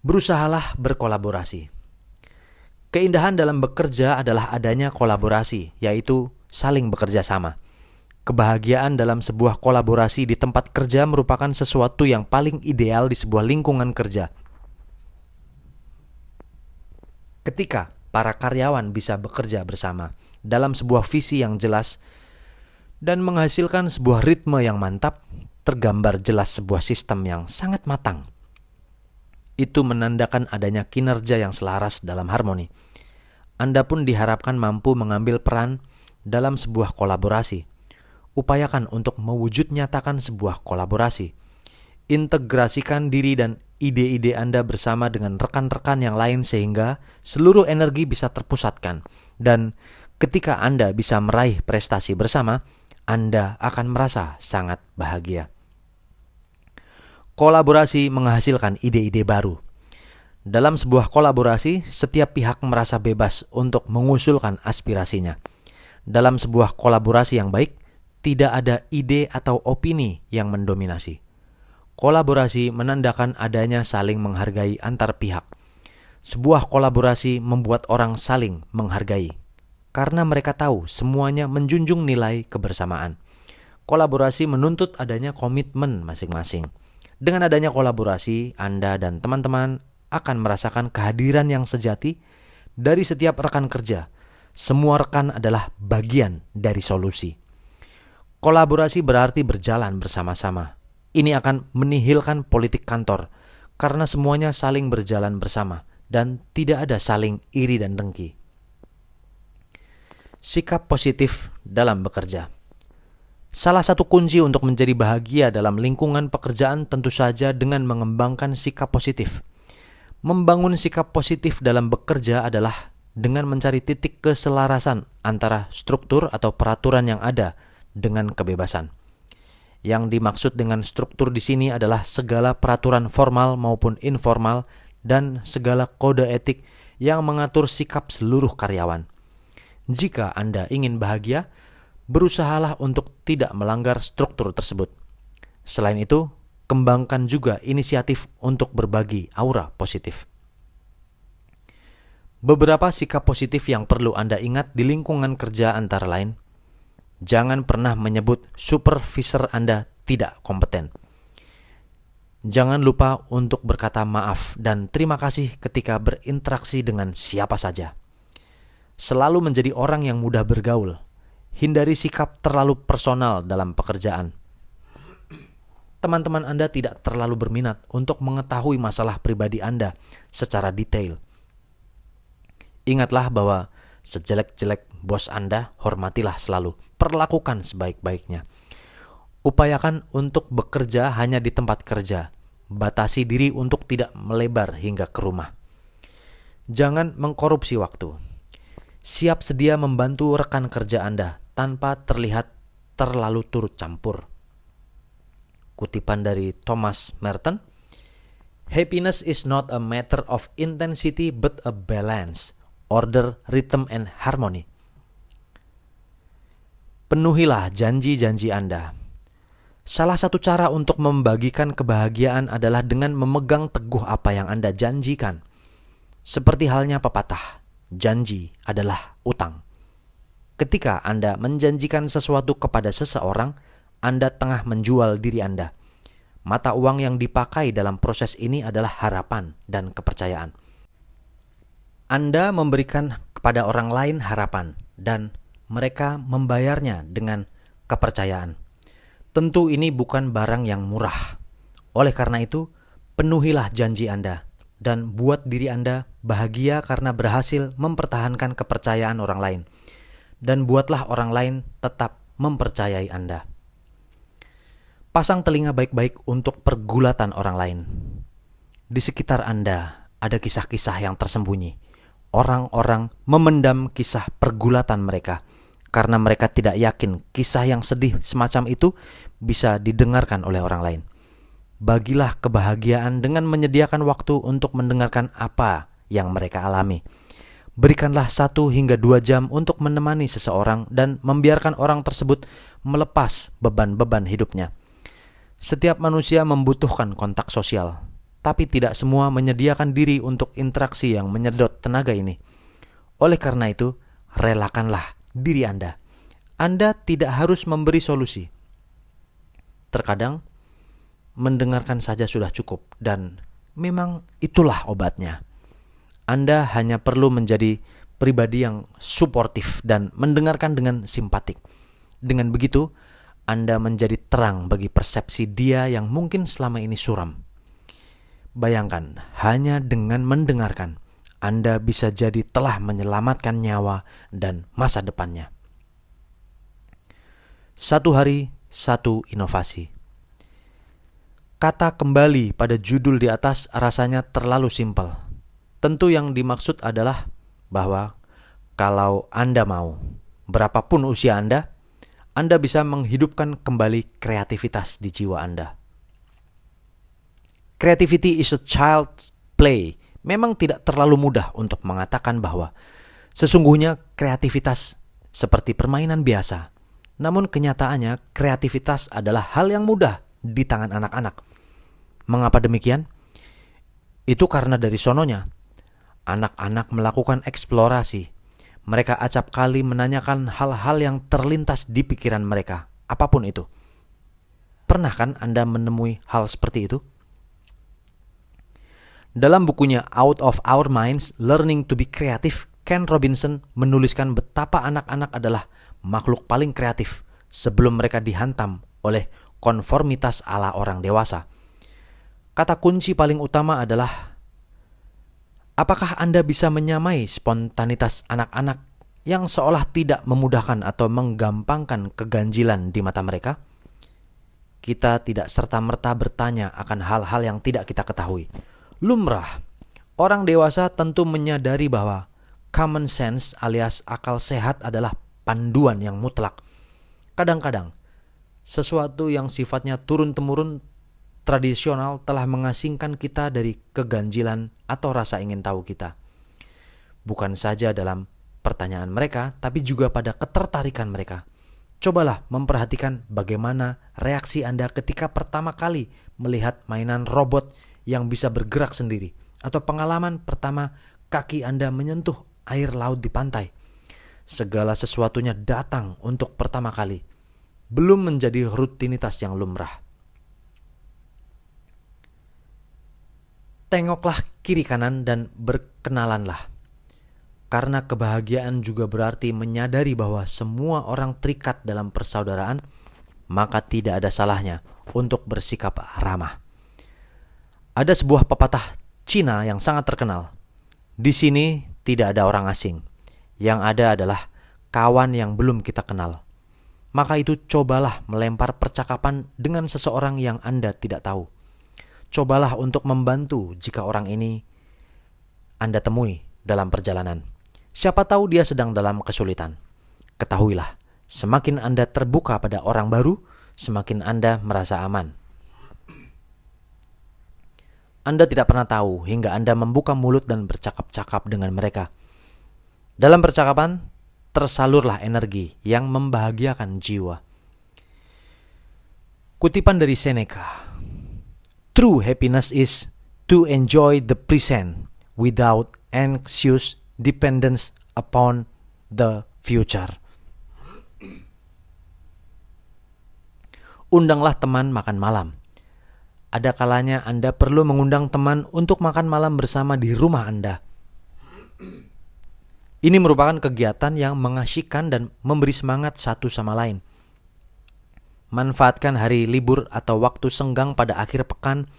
Berusahalah berkolaborasi. Keindahan dalam bekerja adalah adanya kolaborasi, yaitu saling bekerja sama. Kebahagiaan dalam sebuah kolaborasi di tempat kerja merupakan sesuatu yang paling ideal di sebuah lingkungan kerja. Ketika para karyawan bisa bekerja bersama dalam sebuah visi yang jelas dan menghasilkan sebuah ritme yang mantap, tergambar jelas sebuah sistem yang sangat matang. Itu menandakan adanya kinerja yang selaras dalam harmoni. Anda pun diharapkan mampu mengambil peran dalam sebuah kolaborasi. Upayakan untuk mewujud nyatakan sebuah kolaborasi. Integrasikan diri dan ide-ide Anda bersama dengan rekan-rekan yang lain sehingga seluruh energi bisa terpusatkan. Dan ketika Anda bisa meraih prestasi bersama, Anda akan merasa sangat bahagia. Kolaborasi menghasilkan ide-ide baru. Dalam sebuah kolaborasi, setiap pihak merasa bebas untuk mengusulkan aspirasinya. Dalam sebuah kolaborasi yang baik, tidak ada ide atau opini yang mendominasi. Kolaborasi menandakan adanya saling menghargai antar pihak. Sebuah kolaborasi membuat orang saling menghargai, karena mereka tahu semuanya menjunjung nilai kebersamaan. Kolaborasi menuntut adanya komitmen masing-masing. Dengan adanya kolaborasi, Anda dan teman-teman akan merasakan kehadiran yang sejati dari setiap rekan kerja. Semua rekan adalah bagian dari solusi. Kolaborasi berarti berjalan bersama-sama. Ini akan menihilkan politik kantor karena semuanya saling berjalan bersama dan tidak ada saling iri dan dengki. Sikap positif dalam bekerja. Salah satu kunci untuk menjadi bahagia dalam lingkungan pekerjaan tentu saja dengan mengembangkan sikap positif. Membangun sikap positif dalam bekerja adalah dengan mencari titik keselarasan antara struktur atau peraturan yang ada dengan kebebasan. Yang dimaksud dengan struktur di sini adalah segala peraturan formal maupun informal dan segala kode etik yang mengatur sikap seluruh karyawan. Jika Anda ingin bahagia, berusahalah untuk tidak melanggar struktur tersebut. Selain itu, kembangkan juga inisiatif untuk berbagi aura positif. Beberapa sikap positif yang perlu Anda ingat di lingkungan kerja antara lain: jangan pernah menyebut supervisor Anda tidak kompeten. Jangan lupa untuk berkata maaf dan terima kasih ketika berinteraksi dengan siapa saja. Selalu menjadi orang yang mudah bergaul. Hindari sikap terlalu personal dalam pekerjaan. Teman-teman Anda tidak terlalu berminat untuk mengetahui masalah pribadi Anda secara detail. Ingatlah bahwa sejelek-jelek bos Anda, hormatilah selalu, perlakukan sebaik-baiknya. Upayakan untuk bekerja hanya di tempat kerja. Batasi diri untuk tidak melebar hingga ke rumah. Jangan mengkorupsi waktu. Siap sedia membantu rekan kerja Anda tanpa terlihat terlalu turut campur. Kutipan dari Thomas Merton, "Happiness is not a matter of intensity but a balance, order, rhythm, and harmony." Penuhilah janji-janji Anda. Salah satu cara untuk membagikan kebahagiaan adalah dengan memegang teguh apa yang Anda janjikan. Seperti halnya pepatah, janji adalah utang. Ketika Anda menjanjikan sesuatu kepada seseorang, Anda tengah menjual diri Anda. Mata uang yang dipakai dalam proses ini adalah harapan dan kepercayaan. Anda memberikan kepada orang lain harapan dan mereka membayarnya dengan kepercayaan. Tentu ini bukan barang yang murah. Oleh karena itu, penuhilah janji Anda dan buat diri Anda bahagia karena berhasil mempertahankan kepercayaan orang lain. Dan buatlah orang lain tetap mempercayai Anda. Pasang telinga baik-baik untuk pergulatan orang lain. Di sekitar Anda ada kisah-kisah yang tersembunyi. Orang-orang memendam kisah pergulatan mereka karena mereka tidak yakin kisah yang sedih semacam itu bisa didengarkan oleh orang lain. Bagilah kebahagiaan dengan menyediakan waktu untuk mendengarkan apa yang mereka alami. Berikanlah 1 hingga 2 jam untuk menemani seseorang dan membiarkan orang tersebut melepas beban-beban hidupnya. Setiap manusia membutuhkan kontak sosial, tapi tidak semua menyediakan diri untuk interaksi yang menyedot tenaga ini. Oleh karena itu, relakanlah diri Anda. Anda tidak harus memberi solusi. Terkadang, mendengarkan saja sudah cukup dan memang itulah obatnya. Anda hanya perlu menjadi pribadi yang suportif dan mendengarkan dengan simpatik. Dengan begitu, Anda menjadi terang bagi persepsi dia yang mungkin selama ini suram. Bayangkan, hanya dengan mendengarkan, Anda bisa jadi telah menyelamatkan nyawa dan masa depannya. 1 hari, 1 inovasi. Kata kembali pada judul di atas rasanya terlalu simpel. Tentu yang dimaksud adalah bahwa kalau Anda mau, berapapun usia Anda bisa menghidupkan kembali kreativitas di jiwa Anda. Creativity is a child's play. Memang tidak terlalu mudah untuk mengatakan bahwa sesungguhnya kreativitas seperti permainan biasa. Namun kenyataannya kreativitas adalah hal yang mudah di tangan anak-anak. Mengapa demikian? Itu karena dari sononya, anak-anak melakukan eksplorasi. Mereka acap kali menanyakan hal-hal yang terlintas di pikiran mereka, apapun itu. Pernah kan Anda menemui hal seperti itu? Dalam bukunya Out of Our Minds, Learning to be Creative, Ken Robinson menuliskan betapa anak-anak adalah makhluk paling kreatif sebelum mereka dihantam oleh konformitas ala orang dewasa. Kata kunci paling utama adalah, apakah Anda bisa menyamai spontanitas anak-anak yang seolah tidak memudahkan atau menggampangkan keganjilan di mata mereka? Kita tidak serta-merta bertanya akan hal-hal yang tidak kita ketahui. Lumrah, orang dewasa tentu menyadari bahwa common sense alias akal sehat adalah panduan yang mutlak. Kadang-kadang, sesuatu yang sifatnya turun-temurun tradisional telah mengasingkan kita dari keganjilan atau rasa ingin tahu kita. Bukan saja dalam pertanyaan mereka, tapi juga pada ketertarikan mereka. Cobalah memperhatikan bagaimana reaksi Anda ketika pertama kali melihat mainan robot yang bisa bergerak sendiri, atau pengalaman pertama kaki Anda menyentuh air laut di pantai. Segala sesuatunya datang untuk pertama kali, belum menjadi rutinitas yang lumrah. Tengoklah kiri kanan dan berkenalanlah. Karena kebahagiaan juga berarti menyadari bahwa semua orang terikat dalam persaudaraan, maka tidak ada salahnya untuk bersikap ramah. Ada sebuah pepatah Cina yang sangat terkenal. Di sini tidak ada orang asing. Yang ada adalah kawan yang belum kita kenal. Maka itu cobalah melempar percakapan dengan seseorang yang Anda tidak tahu. Cobalah untuk membantu jika orang ini Anda temui dalam perjalanan. Siapa tahu dia sedang dalam kesulitan. Ketahuilah, semakin Anda terbuka pada orang baru, semakin Anda merasa aman. Anda tidak pernah tahu hingga Anda membuka mulut dan bercakap-cakap dengan mereka. Dalam percakapan, tersalurlah energi yang membahagiakan jiwa. Kutipan dari Seneca, "True happiness is to enjoy the present without anxious dependence upon the future." Undanglah teman makan malam. Ada kalanya Anda perlu mengundang teman untuk makan malam bersama di rumah Anda. Ini merupakan kegiatan yang mengasyikkan dan memberi semangat satu sama lain. Manfaatkan hari libur atau waktu senggang pada akhir pekan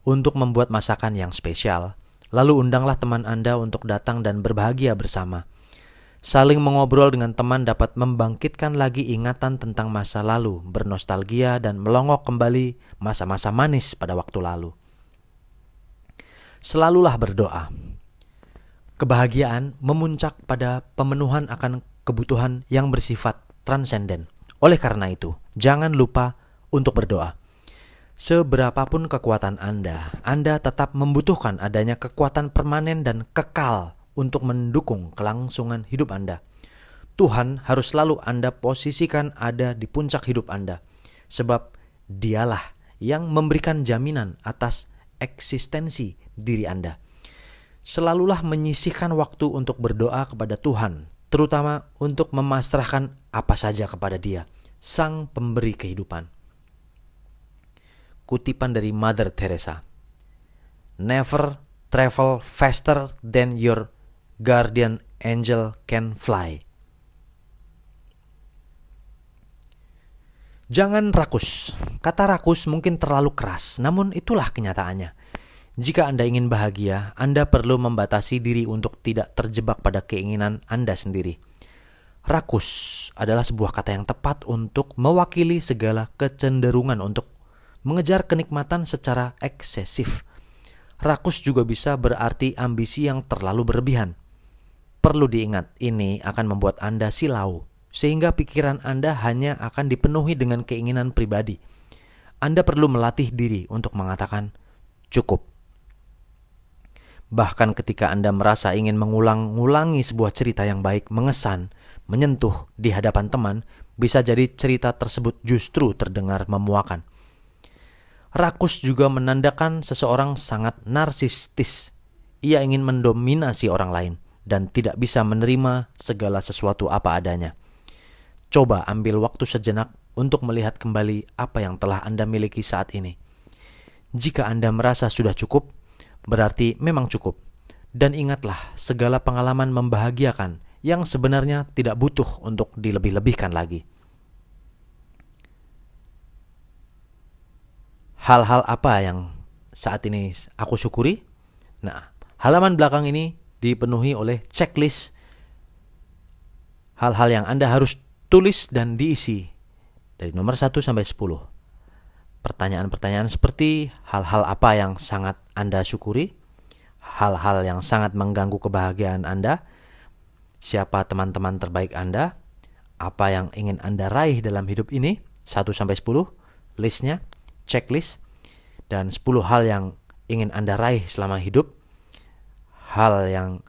untuk membuat masakan yang spesial. Lalu undanglah teman Anda untuk datang dan berbahagia bersama. Saling mengobrol dengan teman dapat membangkitkan lagi ingatan tentang masa lalu, bernostalgia dan melongok kembali masa-masa manis pada waktu lalu. Selalulah berdoa. Kebahagiaan memuncak pada pemenuhan akan kebutuhan yang bersifat transenden. Oleh karena itu, jangan lupa untuk berdoa. Seberapapun kekuatan Anda tetap membutuhkan adanya kekuatan permanen dan kekal untuk mendukung kelangsungan hidup Anda. Tuhan harus selalu Anda posisikan ada di puncak hidup Anda, sebab Dialah yang memberikan jaminan atas eksistensi diri Anda. Selalulah menyisihkan waktu untuk berdoa kepada Tuhan, terutama untuk memasrahkan apa saja kepada Dia, Sang Pemberi kehidupan. Kutipan dari Mother Teresa, "Never travel faster than your guardian angel can fly." Jangan rakus. Kata rakus mungkin terlalu keras, namun itulah kenyataannya. Jika Anda ingin bahagia, Anda perlu membatasi diri untuk tidak terjebak pada keinginan Anda sendiri. Rakus adalah sebuah kata yang tepat untuk mewakili segala kecenderungan untuk mengejar kenikmatan secara eksesif. Rakus juga bisa berarti ambisi yang terlalu berlebihan. Perlu diingat, ini akan membuat Anda silau, sehingga pikiran Anda hanya akan dipenuhi dengan keinginan pribadi. Anda perlu melatih diri untuk mengatakan, cukup. Bahkan ketika Anda merasa ingin mengulang-ulangi sebuah cerita yang baik, mengesan, menyentuh di hadapan teman, bisa jadi cerita tersebut justru terdengar memuakan. Rakus juga menandakan seseorang sangat narsistis. Ia ingin mendominasi orang lain dan tidak bisa menerima segala sesuatu apa adanya. Coba ambil waktu sejenak untuk melihat kembali apa yang telah Anda miliki saat ini. Jika Anda merasa sudah cukup, berarti memang cukup. Dan ingatlah, segala pengalaman membahagiakan yang sebenarnya tidak butuh untuk dilebih-lebihkan lagi. Hal-hal apa yang saat ini aku syukuri? Nah, halaman belakang ini dipenuhi oleh checklist hal-hal yang Anda harus tulis dan diisi dari nomor 1 sampai 10. Pertanyaan-pertanyaan seperti hal-hal apa yang sangat Anda syukuri, hal-hal yang sangat mengganggu kebahagiaan Anda, siapa teman-teman terbaik Anda, apa yang ingin Anda raih dalam hidup ini, 1 sampai 10, listnya, checklist, dan 10 hal yang ingin Anda raih selama hidup, hal yang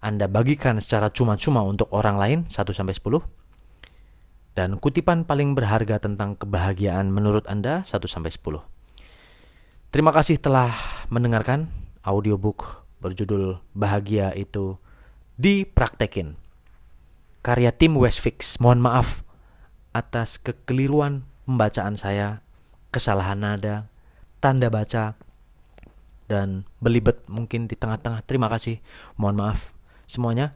Anda bagikan secara cuma-cuma untuk orang lain, 1 sampai 10, dan kutipan paling berharga tentang kebahagiaan menurut Anda, 1 sampai 10. Terima kasih telah mendengarkan audiobook berjudul Bahagia Itu Dipraktekin, karya tim Westfix. Mohon maaf atas kekeliruan pembacaan saya, kesalahan nada, tanda baca, dan belibet mungkin di tengah-tengah. Terima kasih, mohon maaf semuanya.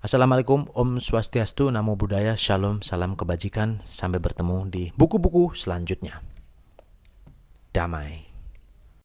Assalamualaikum, Om Swastiastu, Namo Buddhaya, Shalom, salam kebajikan. Sampai bertemu di buku-buku selanjutnya. Damai.